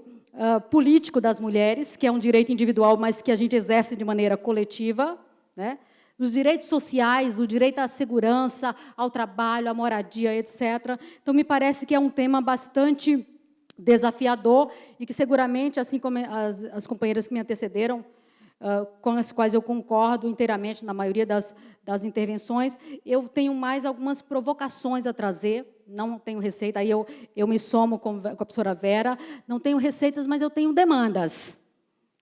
político das mulheres, que é um direito individual, mas que a gente exerce de maneira coletiva, né, os direitos sociais, o direito à segurança, ao trabalho, à moradia, etc. Então, me parece que é um tema bastante desafiador e que, seguramente, assim como as companheiras que me antecederam, com as quais eu concordo inteiramente na maioria das intervenções, eu tenho mais algumas provocações a trazer, não tenho receita, aí eu me somo com a professora Vera, não tenho receitas, mas eu tenho demandas.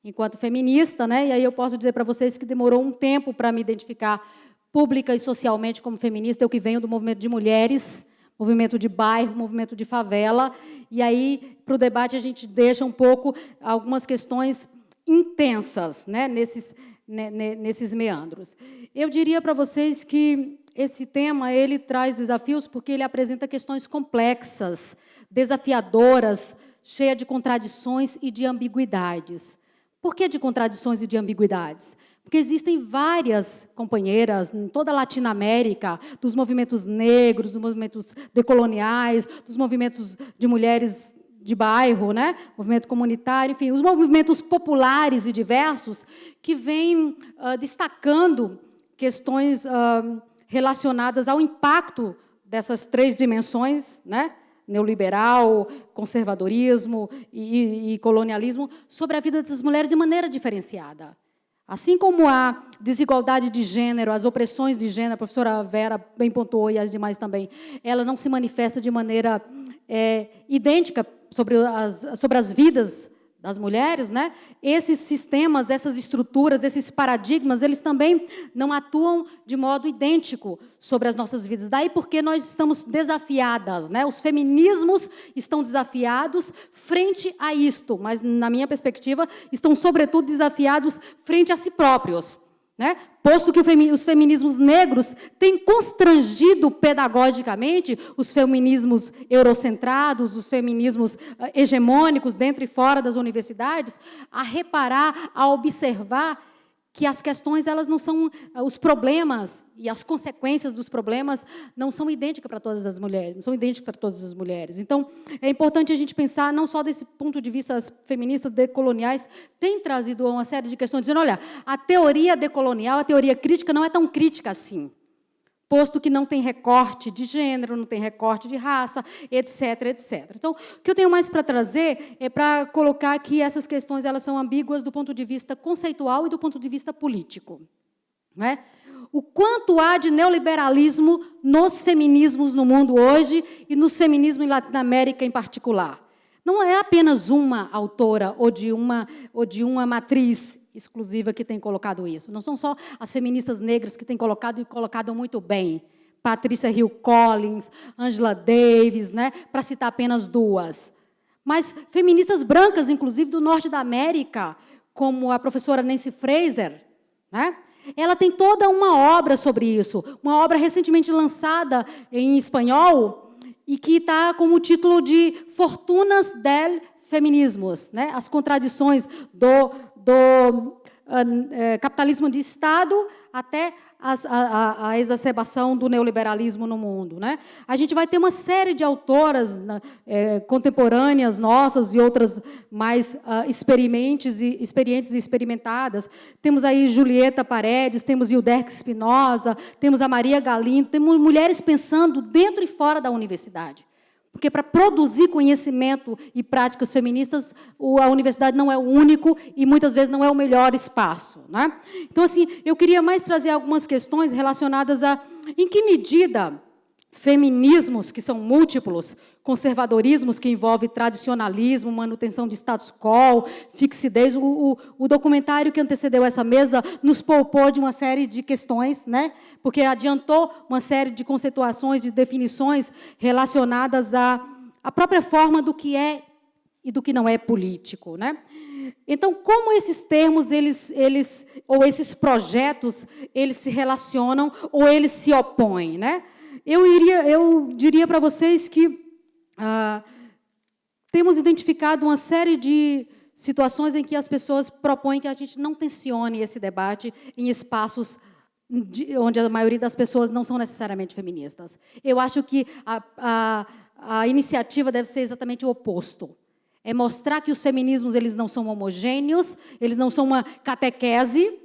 Enquanto feminista, né, e aí eu posso dizer para vocês que demorou um tempo para me identificar pública e socialmente como feminista, eu que venho do movimento de mulheres, movimento de bairro, movimento de favela, e aí, para o debate, a gente deixa um pouco algumas questões intensas, né, nesses meandros. Eu diria para vocês que esse tema ele traz desafios porque ele apresenta questões complexas, desafiadoras, cheias de contradições e de ambiguidades. Por que de contradições e de ambiguidades? Porque existem várias companheiras em toda a Latinoamérica, dos movimentos negros, dos movimentos decoloniais, dos movimentos de mulheres de bairro, né? Movimento comunitário, enfim, os movimentos populares e diversos que vêm destacando questões relacionadas ao impacto dessas 3 dimensões, né? Neoliberal, conservadorismo e colonialismo, sobre a vida das mulheres de maneira diferenciada. Assim como a desigualdade de gênero, as opressões de gênero, a professora Vera bem pontuou, e as demais também, ela não se manifesta de maneira idêntica sobre as vidas das mulheres, né? Esses sistemas, essas estruturas, esses paradigmas, eles também não atuam de modo idêntico sobre as nossas vidas. Daí porque nós estamos desafiadas, né? Os feminismos estão desafiados frente a isto, mas, na minha perspectiva, estão, sobretudo, desafiados frente a si próprios, né? Posto que os feminismos negros têm constrangido pedagogicamente os feminismos eurocentrados, os feminismos hegemônicos dentro e fora das universidades, a reparar, a observar que as questões, elas não são, os problemas e as consequências dos problemas não são idênticas para todas as mulheres, não são idênticas para todas as mulheres. Então, é importante a gente pensar, não só desse ponto de vista, as feministas decoloniais têm trazido uma série de questões, dizendo, olha, a teoria decolonial, a teoria crítica, não é tão crítica assim, posto que não tem recorte de gênero, não tem recorte de raça, etc., etc. Então, o que eu tenho mais para trazer é para colocar que essas questões, elas são ambíguas do ponto de vista conceitual e do ponto de vista político, né? O quanto há de neoliberalismo nos feminismos no mundo hoje e nos feminismos em Latinoamérica em particular. Não é apenas uma autora ou de uma matriz exclusiva que tem colocado isso. Não são só as feministas negras que têm colocado e colocado muito bem. Patrícia Hill Collins, Angela Davis, né, para citar apenas 2. Mas feministas brancas, inclusive do norte da América, como a professora Nancy Fraser, né, ela tem toda uma obra sobre isso, uma obra recentemente lançada em espanhol e que está com o título de Fortunas del Feminismos, né, as contradições do capitalismo de Estado até a exacerbação do neoliberalismo no mundo, né? A gente vai ter uma série de autoras contemporâneas nossas e outras mais experientes e experimentadas. Temos aí Julieta Paredes, temos Hilderque Spinoza, temos a Maria Galindo, temos mulheres pensando dentro e fora da universidade. Porque, para produzir conhecimento e práticas feministas, a universidade não é o único e, muitas vezes, não é o melhor espaço, né? Então, assim, eu queria mais trazer algumas questões relacionadas a em que medida feminismos, que são múltiplos, conservadorismos, que envolve tradicionalismo, manutenção de status quo, fixidez. O documentário que antecedeu essa mesa nos poupou de uma série de questões, né? Porque adiantou uma série de conceituações, de definições relacionadas à própria forma do que é e do que não é político, né? Então, como esses termos, ou esses projetos, eles se relacionam ou eles se opõem, né? Eu diria para vocês que temos identificado uma série de situações em que as pessoas propõem que a gente não tensione esse debate em espaços onde a maioria das pessoas não são necessariamente feministas. Eu acho que a iniciativa deve ser exatamente o oposto. É mostrar que os feminismos, eles não são homogêneos, eles não são uma catequese.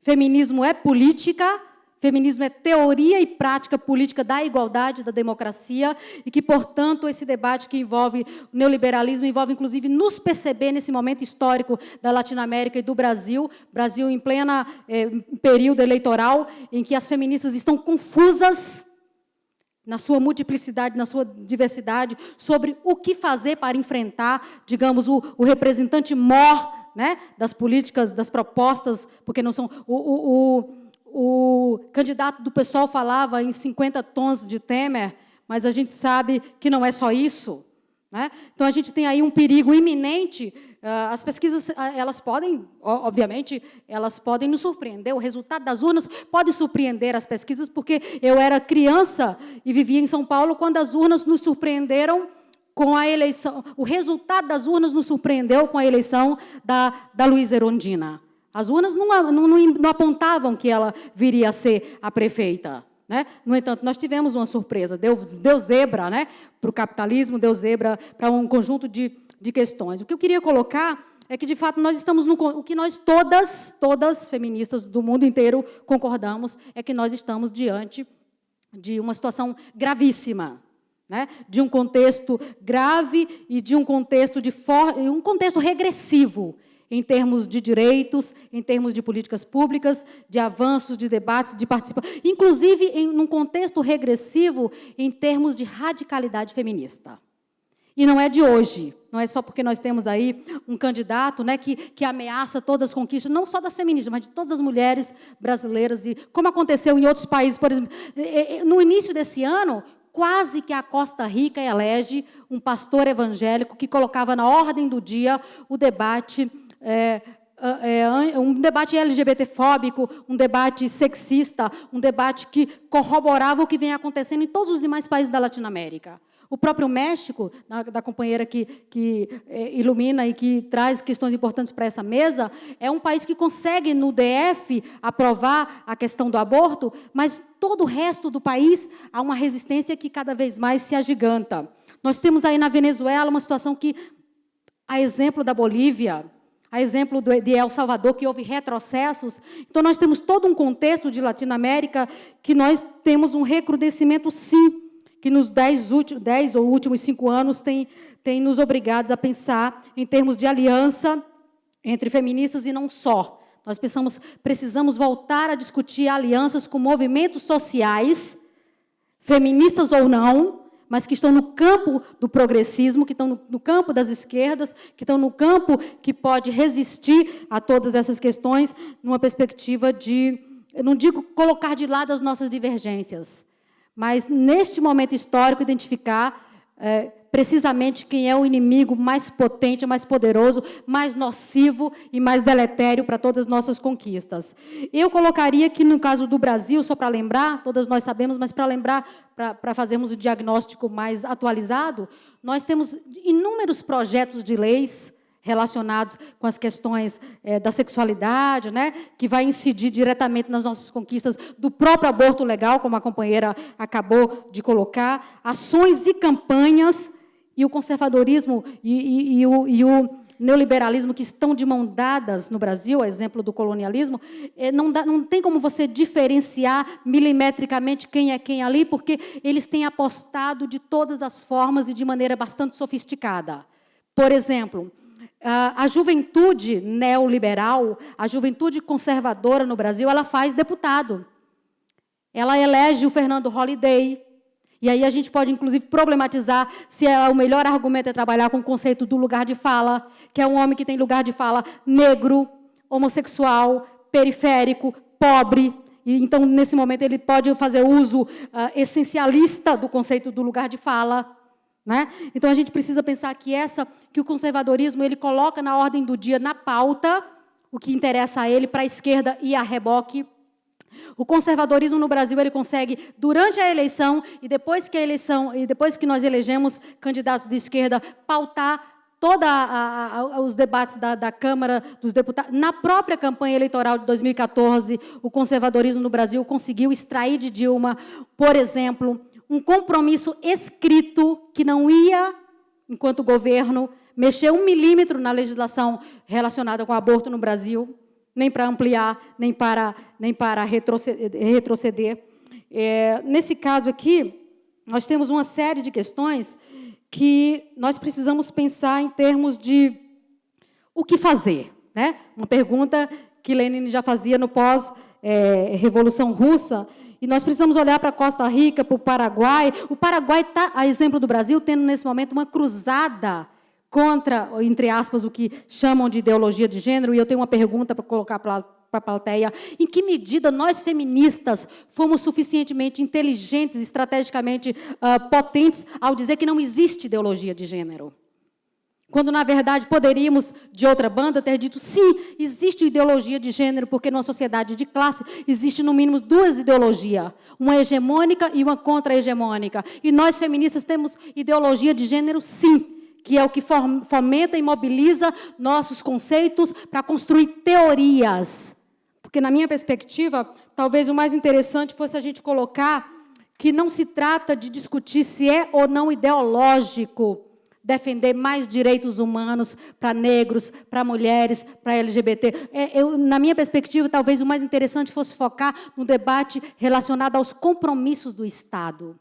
Feminismo é política, feminismo é teoria e prática política da igualdade, da democracia, e que, portanto, esse debate que envolve o neoliberalismo envolve, inclusive, nos perceber nesse momento histórico da Latinoamérica e do Brasil em plena período eleitoral, em que as feministas estão confusas na sua multiplicidade, na sua diversidade, sobre o que fazer para enfrentar, digamos, o representante mor, né, das políticas, das propostas, porque não são... O candidato do PSOL falava em 50 tons de Temer, mas a gente sabe que não é só isso, né? Então, a gente tem aí um perigo iminente. As pesquisas, elas podem, obviamente, elas podem nos surpreender. O resultado das urnas pode surpreender as pesquisas, porque eu era criança e vivia em São Paulo quando as urnas nos surpreenderam com a eleição. O resultado das urnas nos surpreendeu com a eleição da Luísa Erundina. As urnas não apontavam que ela viria a ser a prefeita, né? No entanto, nós tivemos uma surpresa, deu zebra, né, para o capitalismo, deu zebra para um conjunto de questões. O que eu queria colocar é que, de fato, nós estamos o que nós todas feministas do mundo inteiro concordamos é que nós estamos diante de uma situação gravíssima, né? De um contexto grave e de um contexto, um contexto regressivo, em termos de direitos, em termos de políticas públicas, de avanços, de debates, de participação, inclusive num contexto regressivo em termos de radicalidade feminista. E não é de hoje, não é só porque nós temos aí um candidato, né, que ameaça todas as conquistas, não só das feministas, mas de todas as mulheres brasileiras, e como aconteceu em outros países, por exemplo, no início desse ano, quase que a Costa Rica elege um pastor evangélico que colocava na ordem do dia o debate, um debate LGBT-fóbico, um debate sexista, um debate que corroborava o que vem acontecendo em todos os demais países da Latinoamérica. O próprio México, da companheira que ilumina e que traz questões importantes para essa mesa, é um país que consegue, no DF, aprovar a questão do aborto, mas todo o resto do país há uma resistência que cada vez mais se agiganta. Nós temos aí na Venezuela uma situação que, a exemplo da Bolívia, a exemplo de El Salvador, que houve retrocessos. Então, nós temos todo um contexto de Latinoamérica que nós temos um recrudescimento, sim, que nos 10 ou últimos 5 anos tem nos obrigados a pensar em termos de aliança entre feministas e não só. Nós precisamos voltar a discutir alianças com movimentos sociais, feministas ou não, mas que estão no campo do progressismo, que estão no campo das esquerdas, que estão no campo que pode resistir a todas essas questões, numa perspectiva de, eu não digo colocar de lado as nossas divergências, mas, neste momento histórico, identificar precisamente quem é o inimigo mais potente, mais poderoso, mais nocivo e mais deletério para todas as nossas conquistas. Eu colocaria que, no caso do Brasil, só para lembrar, todas nós sabemos, mas para lembrar, para fazermos o diagnóstico mais atualizado, nós temos inúmeros projetos de leis relacionados com as questões da sexualidade, né, que vai incidir diretamente nas nossas conquistas do próprio aborto legal, como a companheira acabou de colocar, ações e campanhas, e o conservadorismo e o neoliberalismo que estão de mão dadas no Brasil, a exemplo do colonialismo, não tem como você diferenciar milimetricamente quem é quem ali, porque eles têm apostado de todas as formas e de maneira bastante sofisticada. Por exemplo, a juventude neoliberal, a juventude conservadora no Brasil, ela faz deputado. Ela elege o Fernando Holliday. E aí a gente pode, inclusive, problematizar se o melhor argumento é trabalhar com o conceito do lugar de fala, que é um homem que tem lugar de fala negro, homossexual, periférico, pobre. E, então, nesse momento, ele pode fazer uso essencialista do conceito do lugar de fala. Né? Então, a gente precisa pensar que o conservadorismo ele coloca na ordem do dia, na pauta, o que interessa a ele, para a esquerda e a reboque. O conservadorismo no Brasil ele consegue, durante a eleição, e depois que nós elegemos candidatos de esquerda, pautar todos os debates da Câmara dos Deputados. Na própria campanha eleitoral de 2014, o conservadorismo no Brasil conseguiu extrair de Dilma, por exemplo, um compromisso escrito que não ia, enquanto governo, mexer 1 milímetro na legislação relacionada com o aborto no Brasil, nem para ampliar, nem para retroceder. Nesse caso aqui, nós temos uma série de questões que nós precisamos pensar em termos de o que fazer. Né? Uma pergunta que Lenin já fazia no pós-Revolução Russa, e nós precisamos olhar para a Costa Rica, para o Paraguai. O Paraguai está, a exemplo do Brasil, tendo, nesse momento, uma cruzada contra, entre aspas, o que chamam de ideologia de gênero, e eu tenho uma pergunta para colocar para a plateia. Em que medida nós, feministas, fomos suficientemente inteligentes, estrategicamente potentes, ao dizer que não existe ideologia de gênero? Quando, na verdade, poderíamos, de outra banda, ter dito, sim, existe ideologia de gênero, porque numa sociedade de classe existe, no mínimo, 2 ideologias, uma hegemônica e uma contra-hegemônica. E nós, feministas, temos ideologia de gênero, sim, que é o que fomenta e mobiliza nossos conceitos para construir teorias. Porque, na minha perspectiva, talvez o mais interessante fosse a gente colocar que não se trata de discutir se é ou não ideológico defender mais direitos humanos para negros, para mulheres, para LGBT. Na minha perspectiva, talvez o mais interessante fosse focar no debate relacionado aos compromissos do Estado.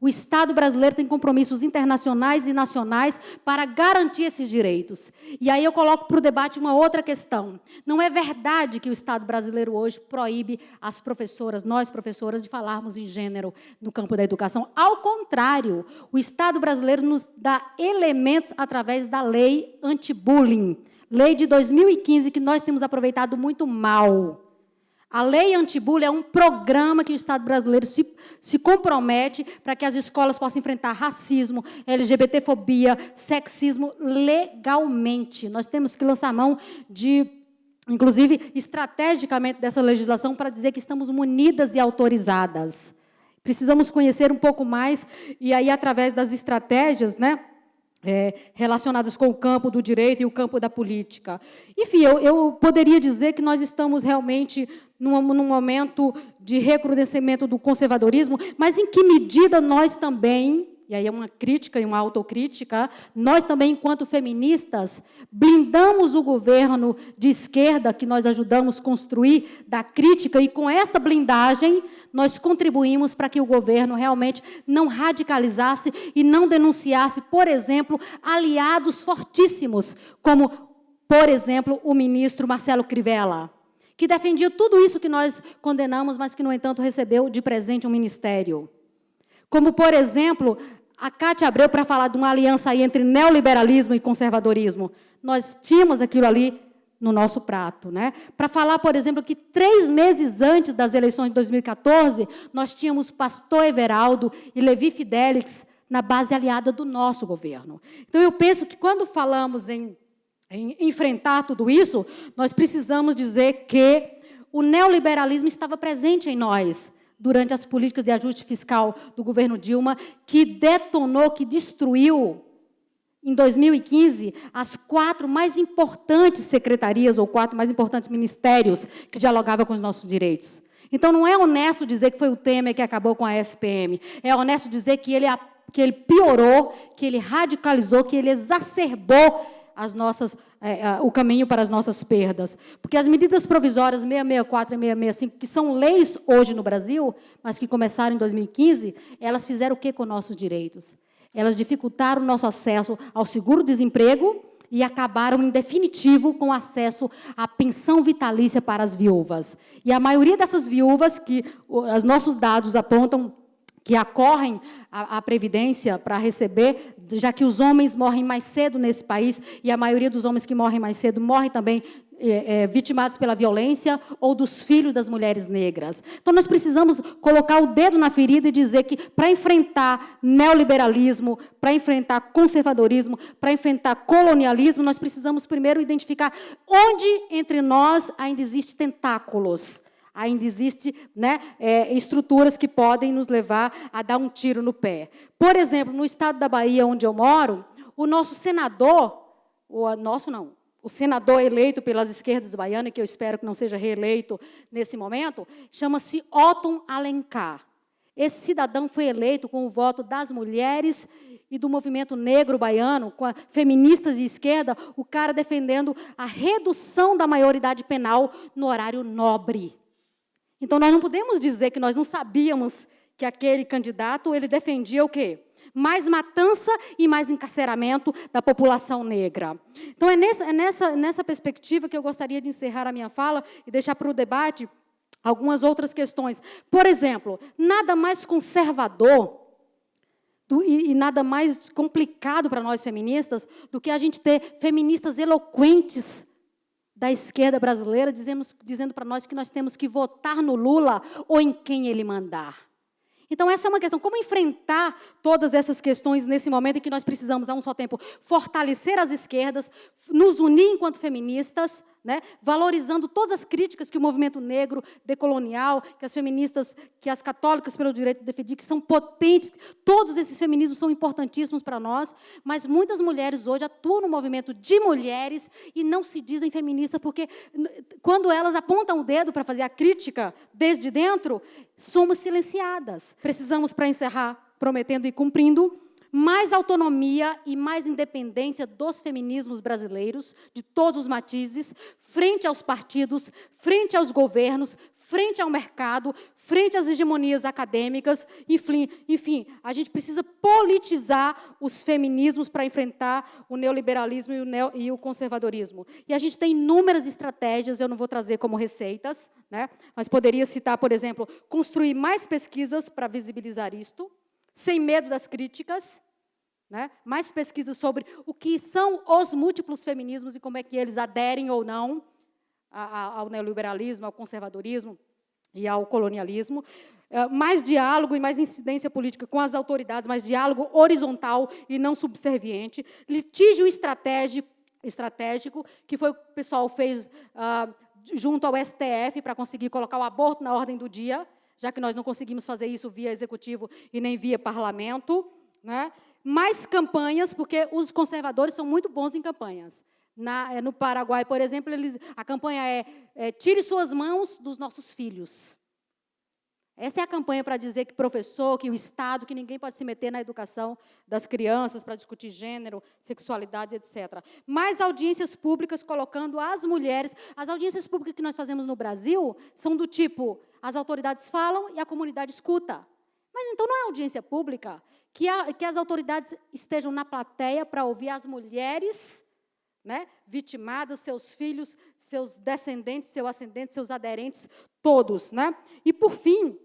O Estado brasileiro tem compromissos internacionais e nacionais para garantir esses direitos. E aí eu coloco para o debate uma outra questão. Não é verdade que o Estado brasileiro hoje proíbe as professoras, nós professoras, de falarmos em gênero no campo da educação. Ao contrário, o Estado brasileiro nos dá elementos através da lei anti-bullying, lei de 2015, que nós temos aproveitado muito mal. A lei anti-bullying é um programa que o Estado brasileiro se compromete para que as escolas possam enfrentar racismo, LGBTfobia, sexismo legalmente. Nós temos que lançar mão de, inclusive, estrategicamente dessa legislação para dizer que estamos munidas e autorizadas. Precisamos conhecer um pouco mais, e aí, através das estratégias, né, relacionadas com o campo do direito e o campo da política. Enfim, eu poderia dizer que nós estamos realmente num momento de recrudescimento do conservadorismo, mas em que medida nós também, e aí é uma crítica e uma autocrítica, nós também, enquanto feministas, blindamos o governo de esquerda que nós ajudamos a construir da crítica, e com esta blindagem nós contribuímos para que o governo realmente não radicalizasse e não denunciasse, por exemplo, aliados fortíssimos, como, por exemplo, o ministro Marcelo Crivella, que defendia tudo isso que nós condenamos, mas que, no entanto, recebeu de presente um ministério. Como, por exemplo, a Cátia Abreu, para falar de uma aliança aí entre neoliberalismo e conservadorismo. Nós tínhamos aquilo ali no nosso prato, né? Para falar, por exemplo, que 3 meses antes das eleições de 2014, nós tínhamos o pastor Everaldo e Levi Fidelix na base aliada do nosso governo. Então, eu penso que, quando falamos em enfrentar tudo isso, nós precisamos dizer que o neoliberalismo estava presente em nós, durante as políticas de ajuste fiscal do governo Dilma, que detonou, que destruiu, em 2015, as 4 mais importantes secretarias, ou 4 mais importantes ministérios que dialogavam com os nossos direitos. Então, não é honesto dizer que foi o Temer que acabou com a SPM, é honesto dizer que ele piorou, que ele radicalizou, que ele exacerbou o caminho para as nossas perdas. Porque as medidas provisórias 664 e 665, que são leis hoje no Brasil, mas que começaram em 2015, elas fizeram o quê com nossos direitos? Elas dificultaram o nosso acesso ao seguro-desemprego e acabaram, em definitivo, com o acesso à pensão vitalícia para as viúvas. E a maioria dessas viúvas, que os nossos dados apontam que acorrem à Previdência para receber, já que os homens morrem mais cedo nesse país, e a maioria dos homens que morrem mais cedo morrem também vitimados pela violência ou dos filhos das mulheres negras. Então, nós precisamos colocar o dedo na ferida e dizer que, para enfrentar neoliberalismo, para enfrentar conservadorismo, para enfrentar colonialismo, nós precisamos primeiro identificar onde entre nós ainda existem tentáculos, ainda existem, né, estruturas que podem nos levar a dar um tiro no pé. Por exemplo, no estado da Bahia, onde eu moro, o nosso senador, o senador eleito pelas esquerdas baianas, que eu espero que não seja reeleito nesse momento, chama-se Otton Alencar. Esse cidadão foi eleito com o voto das mulheres e do movimento negro baiano, com feministas de esquerda, o cara defendendo a redução da maioridade penal no horário nobre. Então, nós não podemos dizer que nós não sabíamos que aquele candidato ele defendia o quê? Mais matança e mais encarceramento da população negra. Então, é nessa perspectiva que eu gostaria de encerrar a minha fala e deixar para o debate algumas outras questões. Por exemplo, nada mais conservador e nada mais complicado para nós feministas do que a gente ter feministas eloquentes da esquerda brasileira dizendo para nós que nós temos que votar no Lula ou em quem ele mandar. Então, essa é uma questão. Como enfrentar todas essas questões nesse momento em que nós precisamos, a um só tempo, fortalecer as esquerdas, nos unir enquanto feministas, né, valorizando todas as críticas que o movimento negro decolonial, que as feministas, que as católicas pelo direito de defender, que são potentes, todos esses feminismos são importantíssimos para nós, mas muitas mulheres hoje atuam no movimento de mulheres e não se dizem feministas, porque quando elas apontam o dedo para fazer a crítica desde dentro, somos silenciadas. Precisamos, para encerrar, prometendo e cumprindo, mais autonomia e mais independência dos feminismos brasileiros, de todos os matizes, frente aos partidos, frente aos governos, frente ao mercado, frente às hegemonias acadêmicas, enfim, a gente precisa politizar os feminismos para enfrentar o neoliberalismo e o conservadorismo. E a gente tem inúmeras estratégias, eu não vou trazer como receitas, né, mas poderia citar, por exemplo, construir mais pesquisas para visibilizar isto, sem medo das críticas, né, mais pesquisas sobre o que são os múltiplos feminismos e como é que eles aderem ou não ao neoliberalismo, ao conservadorismo e ao colonialismo, mais diálogo e mais incidência política com as autoridades, mais diálogo horizontal e não subserviente, litígio estratégico, que foi o que o pessoal fez junto ao STF para conseguir colocar o aborto na ordem do dia, já que nós não conseguimos fazer isso via executivo e nem via parlamento, né? Mais campanhas, porque os conservadores são muito bons em campanhas. No Paraguai, por exemplo, a campanha é tire suas mãos dos nossos filhos. Essa é a campanha para dizer que professor, que o Estado, que ninguém pode se meter na educação das crianças para discutir gênero, sexualidade, etc. Mais audiências públicas colocando as mulheres. As audiências públicas que nós fazemos no Brasil são do tipo, as autoridades falam e a comunidade escuta. Mas então não é audiência pública que as autoridades estejam na plateia para ouvir as mulheres, né, vitimadas, seus filhos, seus descendentes, seus ascendentes, seus aderentes, todos. Né? E, por fim,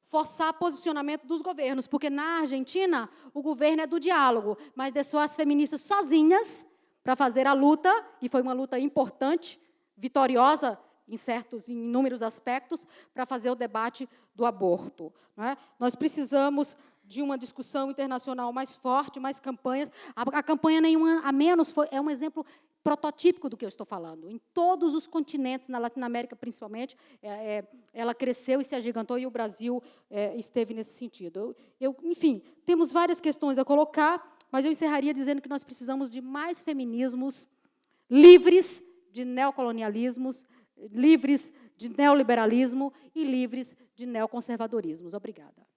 forçar posicionamento dos governos, porque na Argentina o governo é do diálogo, mas deixou as feministas sozinhas para fazer a luta, e foi uma luta importante, vitoriosa em inúmeros aspectos, para fazer o debate do aborto. Né? Nós precisamos de uma discussão internacional mais forte, mais campanhas. A campanha Nenhuma a Menos é um exemplo prototípico do que eu estou falando. Em todos os continentes, na Latinoamérica principalmente, ela cresceu e se agigantou, e o Brasil esteve nesse sentido. Enfim, temos várias questões a colocar, mas eu encerraria dizendo que nós precisamos de mais feminismos livres de neocolonialismos, livres de neoliberalismo e livres de neoconservadorismos. Obrigada.